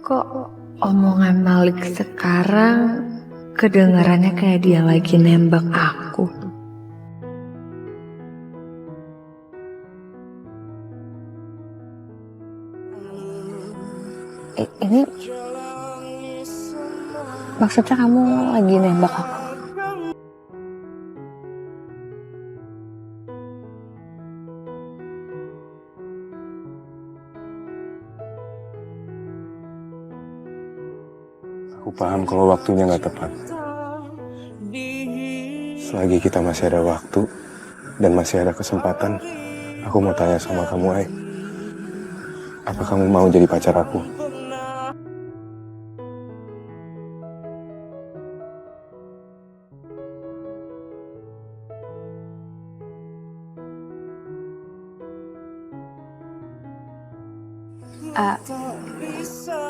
Kok omongan Malik sekarang kedengarannya kayak dia lagi nembak aku? Ini maksudnya kamu lagi nembak aku? Aku paham kalau waktunya gak tepat. Selagi kita masih ada waktu dan masih ada kesempatan, aku mau tanya sama kamu, Ai. Apa kamu mau jadi pacar aku?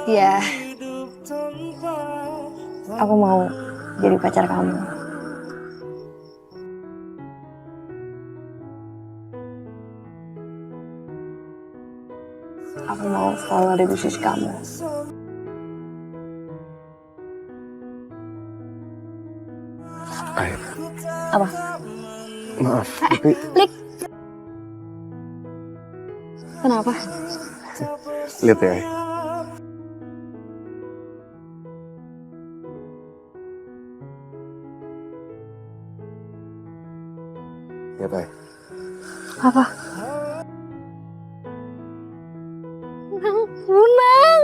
Ya, aku mau jadi pacar kamu. Aku mau selalu ada di sisi kamu. Ai. Apa? Maaf, tapi... Lik. Kenapa? Lihat ya, Ai. Lihat, Ai. Apa? Munang.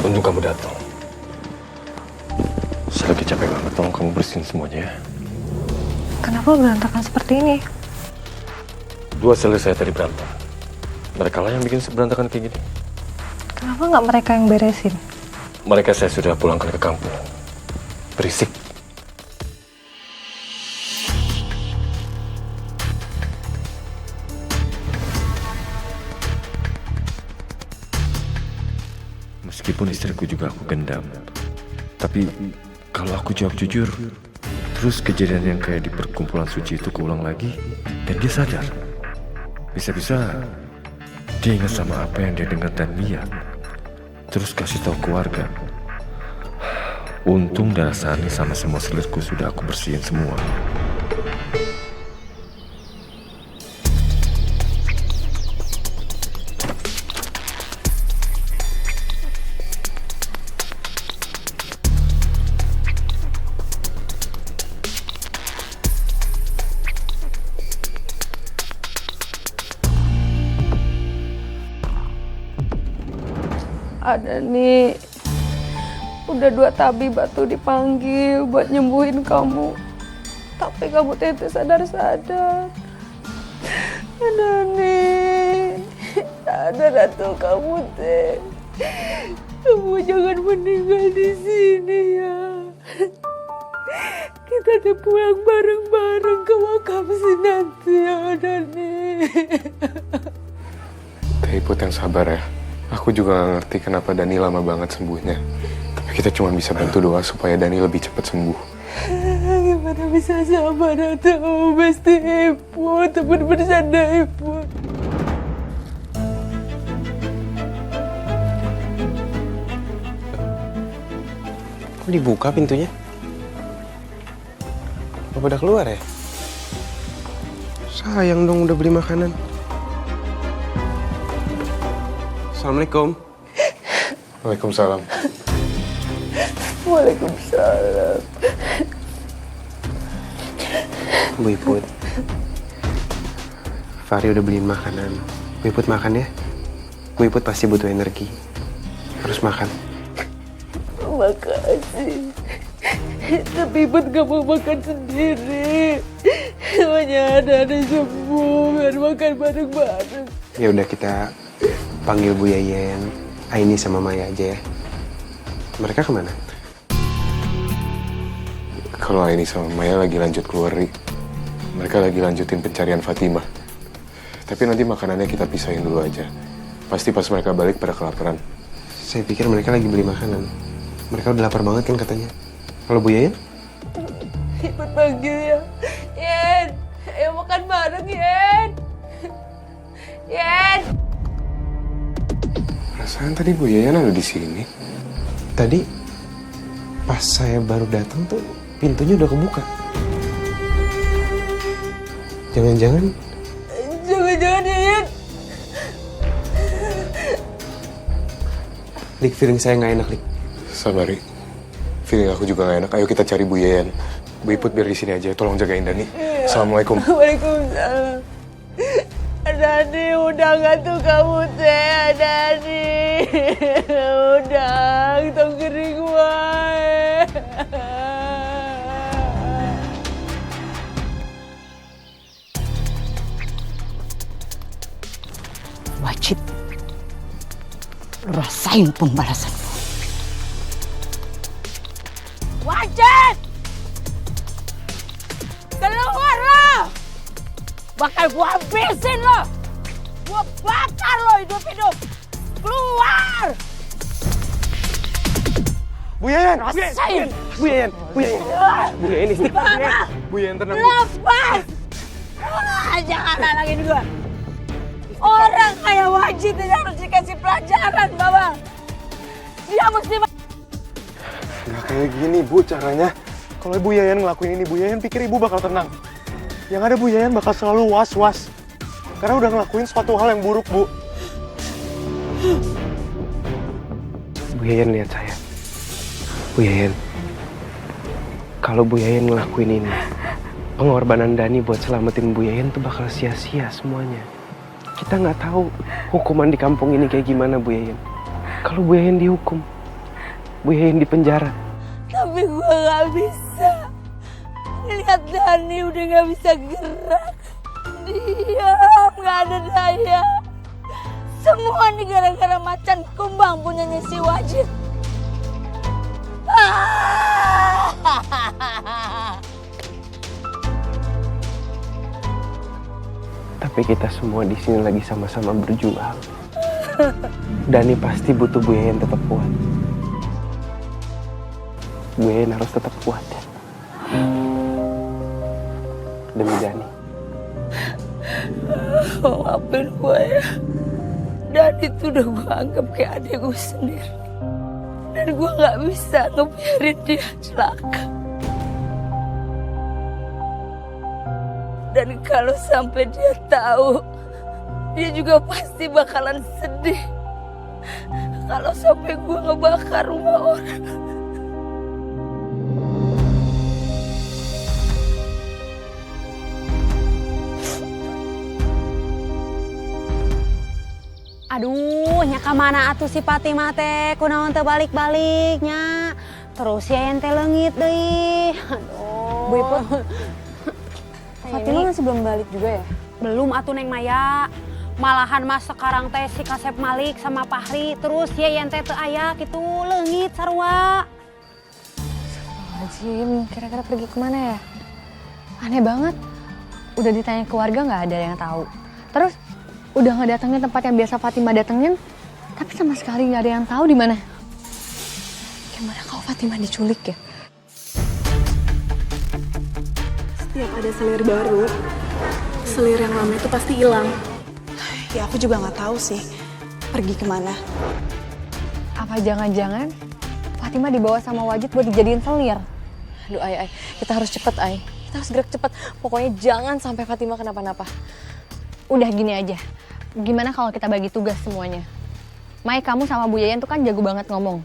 Untung kamu datang. Saya lagi capek banget, tolong kamu bersihin semuanya ya. Kenapa berantakan seperti ini? Dua sel saya tadi berantem. Mereka lah yang bikin berantakan kayak gini. Kenapa nggak mereka yang beresin? Mereka saya sudah pulangkan ke kampung. Berisik. Meskipun istriku juga aku gendam, tapi kalau aku jawab jujur, terus kejadian yang kayak di perkumpulan suci itu keulang lagi, dan dia sadar. Bisa-bisa dia ingat sama apa yang dia dengar dan lihat, terus kasih tahu keluarga. Untung darah Sani sama semua selirku sudah aku bersihin semua. Ada nih Udah 2 tabib batu dipanggil buat nyembuhin kamu. Tapi kamu teh sadar-sadar. Dani, sadar atuh kamu teh. Kamu jangan meninggal di sini ya. Kita teh pulang bareng-bareng ke makam si Nanti ya, Dani. Teh Iput yang sabar ya. Aku juga gak ngerti kenapa Dani lama banget sembuhnya. Tapi kita cuma bisa bantu doa supaya Dani lebih cepat sembuh. Gimana bisa sabar atau Besti Iput, temen bersanda Iput. Kok dibuka pintunya? Apa udah keluar ya? Sayang dong udah beli makanan. Assalamualaikum. Waalaikumsalam. Waalaikumsalam. Bu Iput, Fahri udah beliin makanan. Bu Iput makan ya. Bu Iput pasti butuh energi. Harus makan. Makasih. Tapi Iput gak mau makan sendiri. Hanya ada sembuh biar makan bareng-bareng. Ya udah kita panggil Bu Yayen, Aini sama Maya aja ya. Mereka kemana? Kalau Aini sama Maya lagi lanjut keluar, Ri. Mereka lagi lanjutin pencarian Fatimah. Tapi nanti makanannya kita pisahin dulu aja. Pasti pas mereka balik pada kelaparan. Saya pikir mereka lagi beli makanan. Mereka udah lapar banget kan katanya. Kalau Bu Yayen? Iput panggil ya. Yen, ayo makan bareng Yen. Yen. Perasaan tadi Bu Yayan ada di sini. Tadi pas saya baru datang tuh pintunya udah kebuka. Jangan-jangan Yen. Lik, feeling saya nggak enak, Lik. Sabar, Ri. Feeling aku juga gak enak. Ayo kita cari Bu Yayan. Bu Iput biar di sini aja. Tolong jagain Dani. Assalamualaikum. Waalaikumsalam. Dani, udah gak tuh kamu teh, Dani. Udah, tong kering wae. Wajib. Rasain pembalasan. Wajib! Keluar lo! Bakal gua habisin lo! Gua bakar lo hidup-hidup! Keluar! Bu Yayan! Rasain! Bu Yayan! Bu Yayan! Bu Yayan Gimana? Bu Yayan tenang. Lepas! Jangan halangin gua! Orang kayak Wajid ini harus dikasih pelajaran, Bawang! Dia mesti... Gak kayak gini, Bu, caranya. Kalau Bu Yayan ngelakuin ini, Bu Yayan pikir Ibu bakal tenang. Yang ada Bu Yayan bakal selalu was-was. Karena udah ngelakuin suatu hal yang buruk, Bu. Bu Yayan lihat saya. Bu Yayan, kalau Bu Yayan ngelakuin ini, pengorbanan Dani buat selamatin Bu Yayan tuh bakal sia-sia semuanya. Kita nggak tahu hukuman di kampung ini kayak gimana, Bu Yayan. Kalau Bu Yayan dihukum, Bu Yayan dipenjara. Tapi gue gak bisa. Lihat Dani udah gak bisa gerak. Diam, gak ada daya. Semua ini gara-gara macan kumbang punyanya si Wajid. Tapi kita semua di sini lagi sama-sama berjuang. Dani pasti butuh Bu Yayan tetap kuat. Bu Yayan harus tetap kuat ya. Demi Dani. Maafin gue ya. Dani tuh udah gue anggap kayak adik gue sendiri. Dan gue gak bisa ngebiarin dia celaka. Dan kalau sampai dia tahu, dia juga pasti bakalan sedih. Kalau sampai gue ngebakar rumah orang. Aduh, nya ka mana atuh si Fatimah teh? Kunaon teu balik-baliknya? Terus ya ente leungit deui. Aduh. Bu Iput, Fatima masih belum balik juga ya? Belum atuh Neng Maya. Malahan mas sekarang teh si Kasep Malik sama Fahri terus ya ente teu aya kitu leungit sarua. Jim, kira-kira pergi kemana ya? Aneh banget. Udah ditanya keluarga nggak ada yang tahu. Terus udah nggak datangin tempat yang biasa Fatima datengin, tapi sama sekali nggak ada yang tahu di mana. Gimana kalau Fatima diculik ya? Setiap ada selir baru, selir yang lama itu pasti hilang. Ya aku juga nggak tahu sih pergi kemana. Apa jangan-jangan Fatima dibawa sama Wajid buat dijadiin selir? Aduh Ai, kita harus cepet Ai. Kita harus gerak cepet. Pokoknya jangan sampai Fatima kenapa-napa. Udah gini aja, gimana kalau kita bagi tugas semuanya? Mai, kamu sama Bu Yayan tuh kan jago banget ngomong.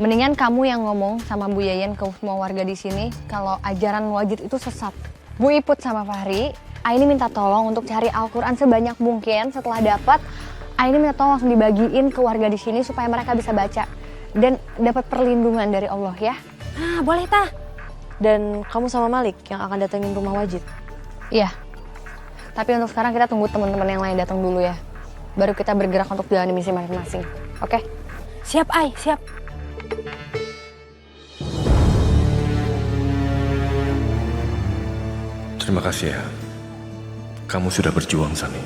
Mendingan kamu yang ngomong sama Bu Yayan ke semua warga di sini kalau ajaran Wajid itu sesat. Bu Iput sama Fahri, Aini minta tolong untuk cari Al-Quran sebanyak mungkin. Setelah dapat, Aini minta tolong langsung dibagiin ke warga di sini supaya mereka bisa baca dan dapat perlindungan dari Allah ya. Ah, boleh tah. Dan kamu sama Malik yang akan datengin rumah Wajid. Iya. Tapi untuk sekarang kita tunggu teman-teman yang lain datang dulu ya. Baru kita bergerak untuk jalan misi masing-masing. Oke? Siap Ai, siap. Terima kasih ya. Kamu sudah berjuang, Sani.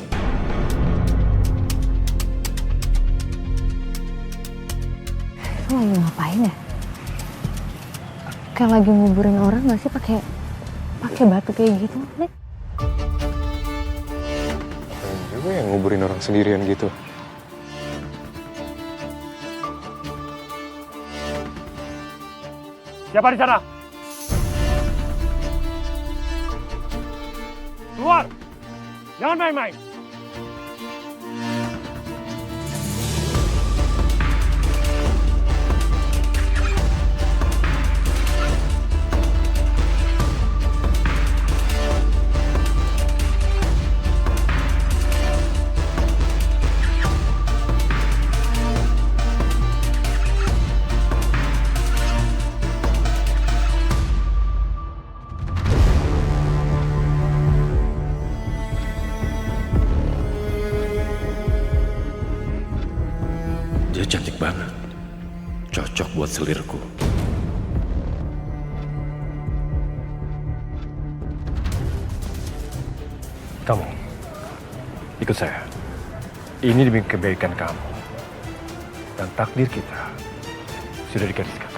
Itu lagi ngapain ya? Kayak lagi nguburin orang nggak sih pakai batu kayak gitu, Nek? Juga yang nguburin orang sendirian gitu. Siapa di sana? Keluar! Jangan main-main! Dia cantik banget. Cocok buat selirku. Kamu, ikut saya. Ini demi kebaikan kamu. Dan takdir kita sudah digariskan.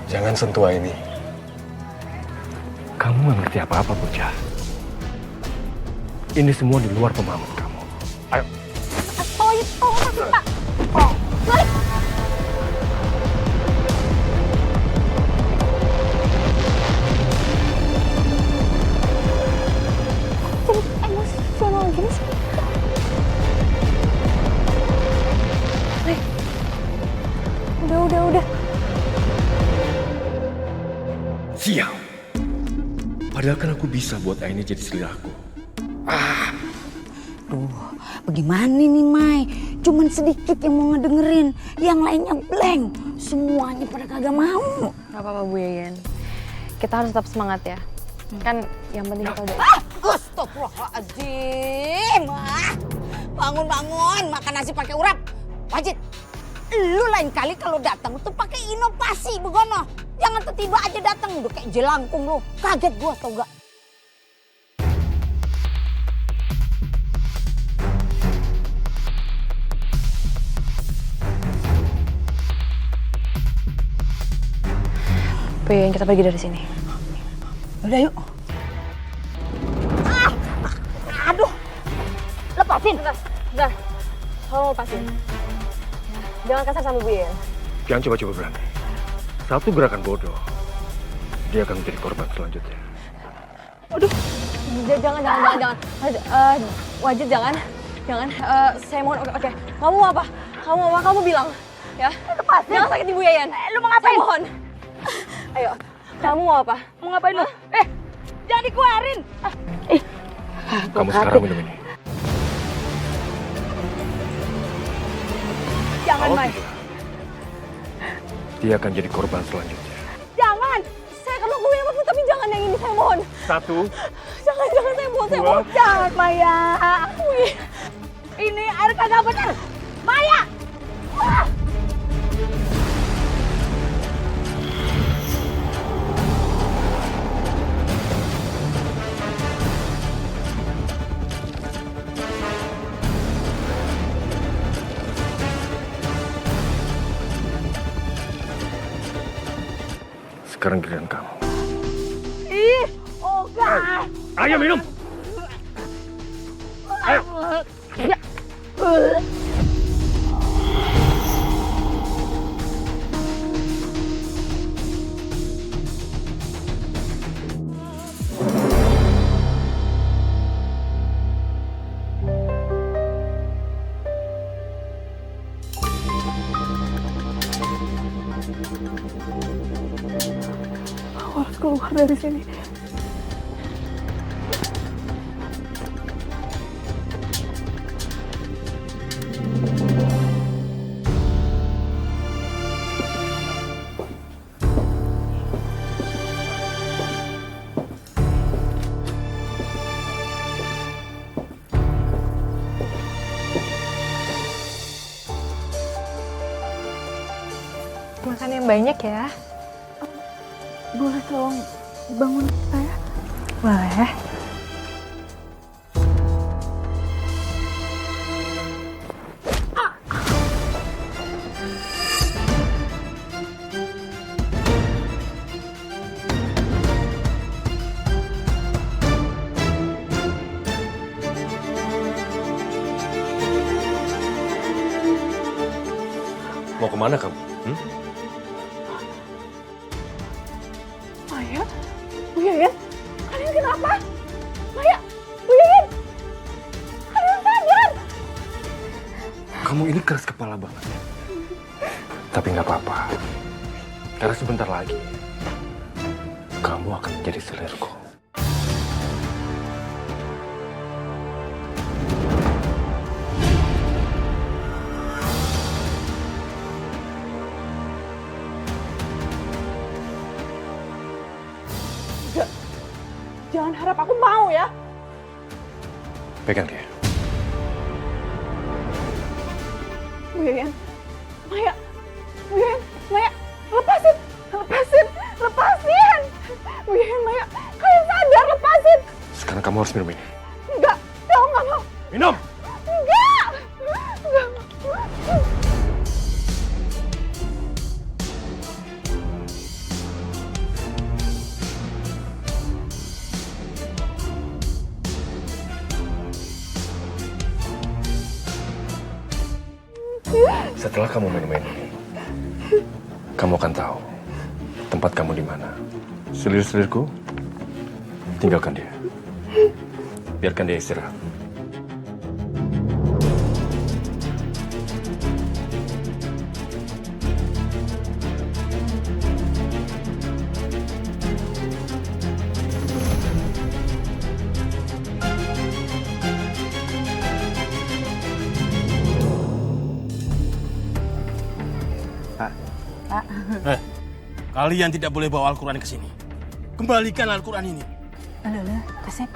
Jangan sentuh ini. Kamu nggak ngerti apa-apa, bocah. Ini semua di luar pemahaman kamu. Ayo. Pak. Jadi emosional gini sih. Nek, udah. Sial. Padahal kan aku bisa buat Aini jadi selir aku. Duh, bagaimana nih Mai? Cuman sedikit yang mau ngedengerin, yang lainnya blank. Semuanya pada kagak mau. Gak apa-apa Bu Yayan. Kita harus tetap semangat ya. Kan yang penting kita udah... Astagfirullahaladzim. Bangun, makan nasi pakai urap. Wajid, lu lain kali kalau datang tuh pakai inovasi begono. Jangan tiba-tiba aja datang udah kayak jelangkung lu. Kaget gua tau gak? Pengen kita pergi dari sini. Udah yuk. Aduh. Lepasin. Bentar. Tolong lepasin. Jangan kasar sama Bu Yayan. Jangan coba-coba berani. Satu gerakan bodoh, dia akan menjadi korban selanjutnya. Aduh. Jangan. Wajid jangan. Saya mohon. Oke. Kamu mau apa? Kamu bilang. Ya. Lepasin. Jangan sakit Ibu Yayan. Lu mau ngapain? Saya mohon. Ayo. Kamu mau apa? Mau ngapain lu? Jangan dikeluarin. Kamu sekarang minum ini. Jangan, Kalau Mai. tidak, dia akan jadi korban selanjutnya. Jangan. Saya akan lakuin apapun, tapi jangan yang ini, saya mohon. 1, Jangan, saya mohon, saya mohon. Jangan, Maya. Wih. Ini air kagak bener. Maya! Ah! Sekarang giliran kamu. Ih, Oga. Ayo minum. Ayo. Ya. Aku harus keluar dari sini. Makan yang banyak ya. Boleh tolong bangun saya? Boleh. Mau kemana kamu? Maya? Bu Yayan? Kalian kenapa? Maya? Bu Yayan? Kalian sadar? Kamu ini keras kepala banget. Tapi nggak apa-apa. Karena sebentar lagi, kamu akan menjadi selirku. Jangan harap aku mau ya. Pegang dia. Bu Yayan. Maya. Bu Yayan. Maya. Lepasin. Lepasin. Lepasin. Bu Yayan, Maya. Kalian sadar, lepasin. Sekarang kamu harus minum ini. Enggak. Aku nggak mau. Minum! Enggak. Enggak mau. Setelah kamu minum ini, kamu akan tahu tempat kamu di mana. Selir-selirku, tinggalkan dia. Biarkan dia istirahat. Kalian tidak boleh bawa Al-Quran ke sini. Kembalikan Al-Quran ini. Alah, Kasep.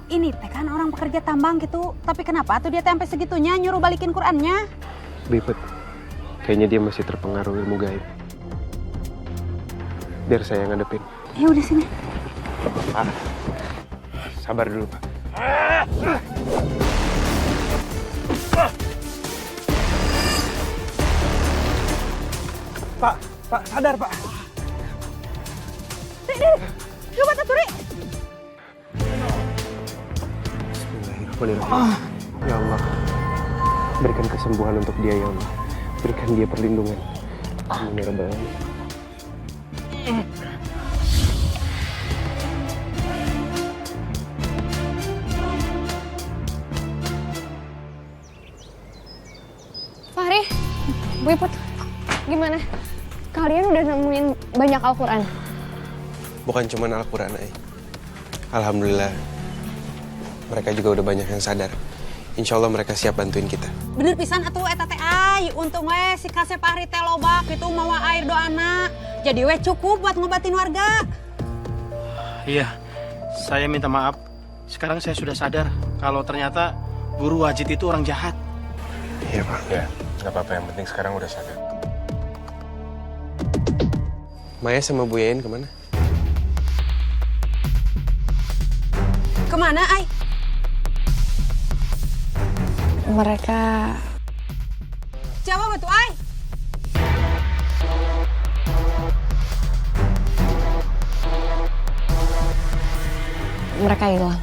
Ini teh kan orang pekerja tambang gitu. Tapi kenapa tuh dia sampai segitunya nyuruh balikin Qurannya? Bipet, kayaknya dia masih terpengaruh ilmu gaib. Biar saya yang ngadepin. Ya udah sini. Pak, sabar dulu, Pak. Pak, sadar, Pak. Coba Taturi. Bismillahirrahmanirrahim. Ya Allah, berikan kesembuhan untuk dia, ya Allah. Berikan dia perlindungan. Amin ya Rabbal Alamin. Fahri, Bu Iput, gimana? Kalian udah nemuin banyak Al-Quran? Bukan cuma Al-Quran, Alhamdulillah, mereka juga udah banyak yang sadar. Insya Allah mereka siap bantuin kita. Bener pisan atuh eta teh ay. Untung we si Kasep Fahri teh loba kitu mawa air doana. Jadi we cukup buat ngobatin warga. Iya, saya minta maaf. Sekarang saya sudah sadar kalau ternyata Guru Wajid itu orang jahat. Iya Pak. Ya, nggak apa-apa, yang penting sekarang udah sadar. Maya sama Bu Yayan kemana? Kemana ay? Mereka Jawab atuh ay. mereka hilang.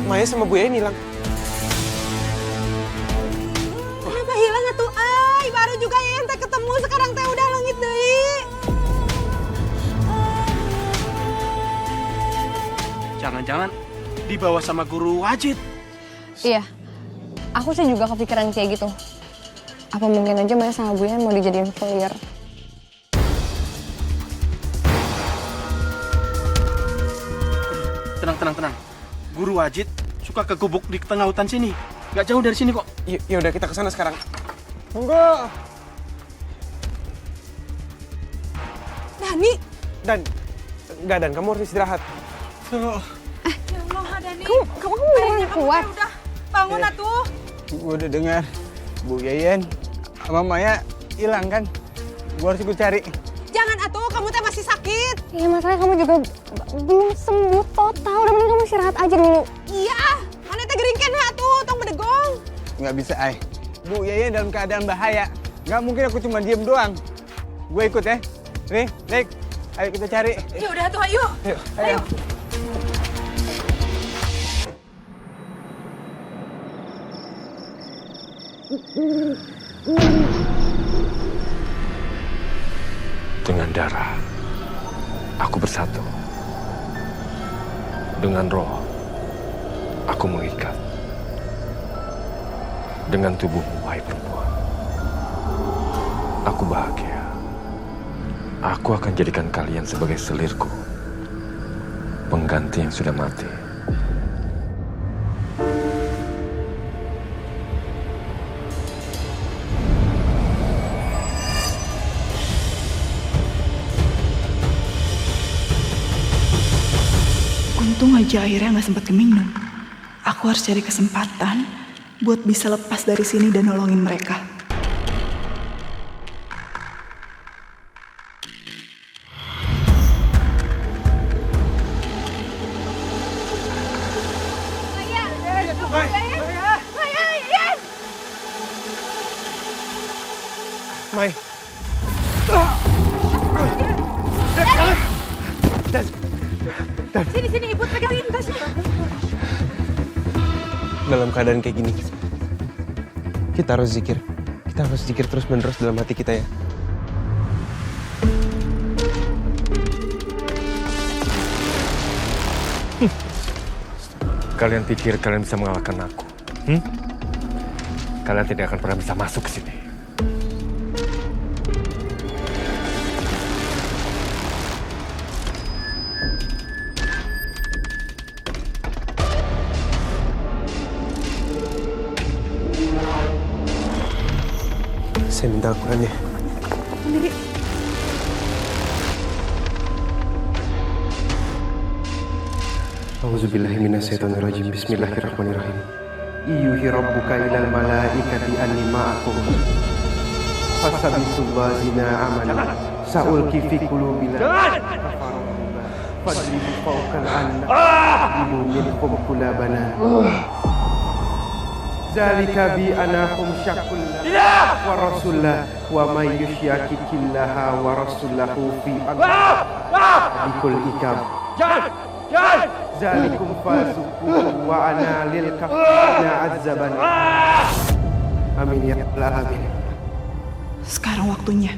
Maya sama Bu Yayan hilang. Kenapa hilang atuh ay? Baru juga yang teh ketemu sekarang teh udah leungit deui. Jangan-jangan dibawa sama Guru Wajid. Iya, aku sih juga kepikiran kayak gitu. Apa mungkin aja Maya sama Bu Yayan mau dijadiin player? Tenang. Guru Wajid suka ke gubuk di tengah hutan sini. Gak jauh dari sini kok. Ya udah kita kesana sekarang. Monggo. Dani. Enggak, Dan, kamu harus istirahat. Tuh. Ya Allah, Dani. Kamu beneran kuat. Udah, bangun atuh. Gue udah dengar Bu Yayan sama Maya hilang kan. Gue harus ikut cari. Jangan atuh, kamu teh masih sakit. Iya, masalahnya kamu juga belum sembuh total. Udah mending kamu istirahat aja dulu. Iya, mana teh geringkeun atuh, tong bedegong. Nggak bisa, Ay. Bu Yayan dalam keadaan bahaya. Nggak mungkin aku cuma diem doang. Gue ikut ya. Nih, Nek. Ayo kita cari. Ya udah tuh, ayo. Ayo. Dengan darah, aku bersatu. Dengan roh, aku mengikat. Dengan tubuhmu, wahai perempuan. Aku bahagia. Aku akan jadikan kalian sebagai selirku. Pengganti yang sudah mati. Untung aja akhirnya nggak sempat keminum. Aku harus cari kesempatan buat bisa lepas dari sini dan nolongin mereka. Mai. Sini, Ibu pegangin tasnya. Dalam keadaan kayak gini, kita harus zikir. Kita harus zikir terus-menerus dalam hati kita ya. Kalian pikir kalian bisa mengalahkan aku? Kalian tidak akan pernah bisa masuk ke sini. Saya minta Al-Quran ya. Sendiri. A'udzubillahi minasyaitonirrajim. Bismillahirrahmanirrahim. Iyuhi rabbuka ilal malaikati anni ma'akum. Fasabitul lazina amanu. Sa'ulki fi qulubina. Fadribu fawqal anna. Ibu minkum kulabana. Zalika bi anahum syakullah wa rasulullah wa may yushyakikillaha wa rasulahu fi bikul ikab. Jangan! Zalikum fasuku wa ana lil kafirina azzaban. Amin ya rabbal alamin. Sekarang waktunya.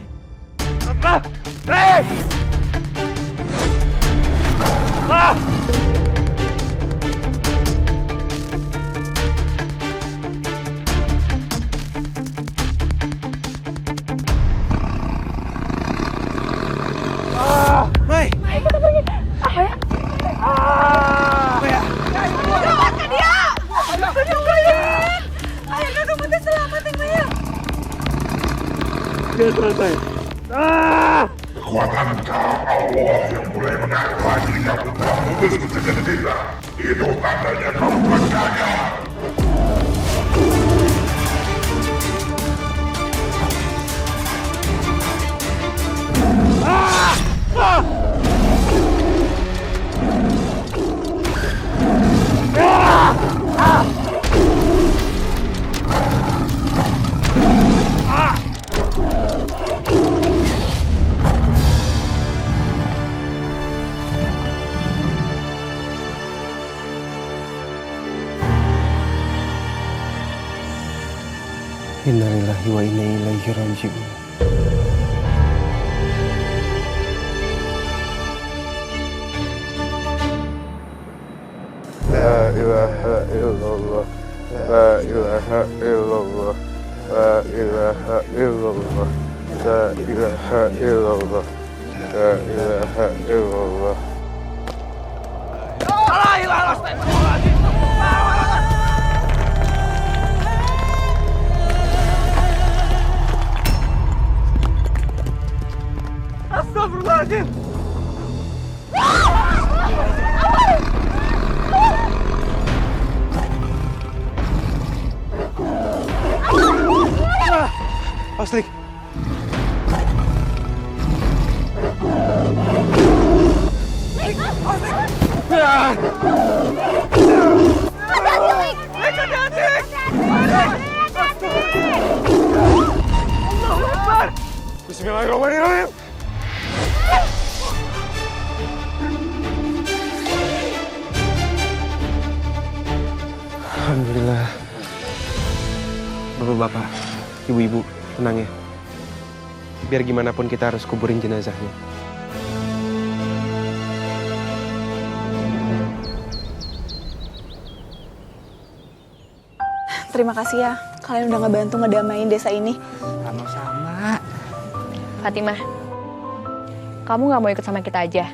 Mai! Mai, kita pergi. Apa ya? sudah selesai. Kekuatankah Allah yang mulai mengalah dirinya putra putus menjadi tiga. Itu tandanya kamu percaya. Innalillahi wa inna ilaihi raji'un. La ilaha illallah. La ilaha illallah. La ilaha illallah. La ilaha illallah. La ilaha illallah. Astagfirullahaladzim. Aslik. Bismillahirrahmanirrahim. Alhamdulillah. Bapak-bapak, ibu-ibu, tenang ya. Biar gimana pun kita harus kuburin jenazahnya. Terima kasih ya, kalian udah ngebantu ngedamain desa ini. Sama-sama. Fatimah, kamu nggak mau ikut sama kita aja?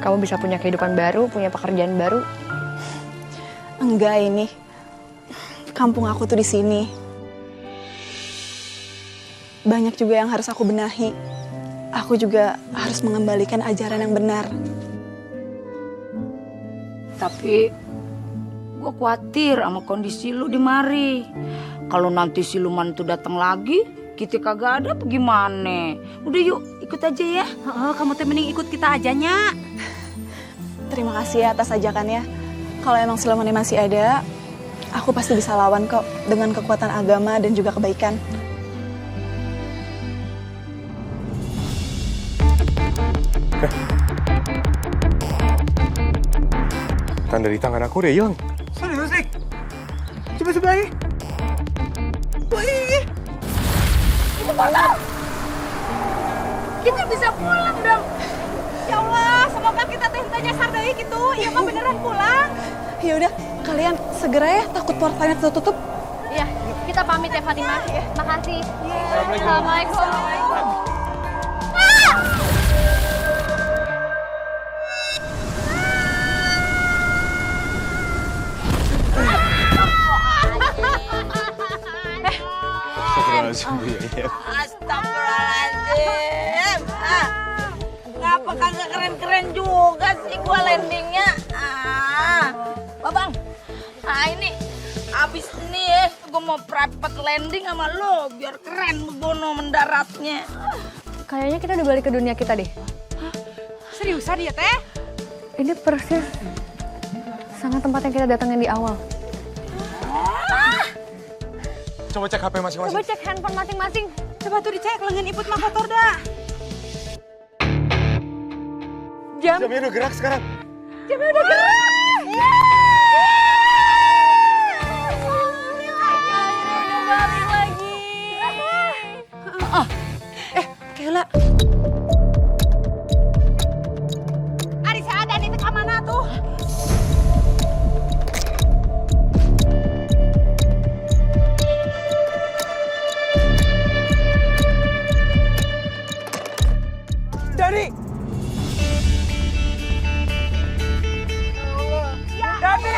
Kamu bisa punya kehidupan baru, punya pekerjaan baru. Enggak, ini kampung aku tuh di sini. Banyak juga yang harus aku benahi. Aku juga harus mengembalikan ajaran yang benar. Tapi gue khawatir sama kondisi lu di mari. Kalau nanti siluman tuh datang lagi, kita kagak ada apa gimana? Udah yuk, ikut aja ya. Kamu teh mending ikut kita aja, Nya. Terima kasih ya atas ajakannya. Kalau emang silumannya masih ada, aku pasti bisa lawan kok dengan kekuatan agama dan juga kebaikan. Tanda di tangan aku udah hilang. Serius, Rik? Coba sebelah ini. Wih, Itu portal. Kita bisa pulang dong. Ya Allah, semoga kita teh henteu nyasar deui gitu. Ieu mah beneran pulang. Ya udah, kalian segera ya, takut portalnya tertutup. Iya, kita pamit ya Fatimah. Makasih. Assalamualaikum. Astagfirullahaladzim. Ngapa kagak keren-keren juga sih gua landingnya? Babang, ini abis ini ya gua mau private landing sama lo biar keren Bono mendaratnya. Kayaknya kita udah balik ke dunia kita deh. Seriusan dia teh? Ini persis sama tempat yang kita datangin di awal. Coba cek HP masing-masing. Coba cek handphone masing-masing. Coba tuh dicek lengan iput mah kotor dah. Jamnya udah gerak sekarang. Jamnya udah gerak. Udah balik lagi. Kela. Ari Saadan itu ke mana tuh? Dani! Dani!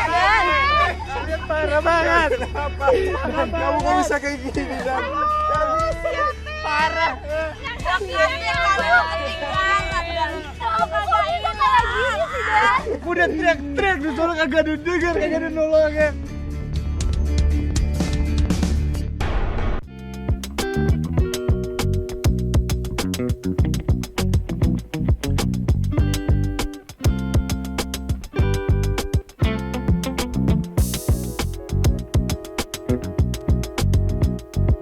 Parah banget! Kenapa? Kamu kok bisa kayak gini, Dan? parah. Udah teriak-teriak di sana kagak ada denger, kagak ada nolongnya.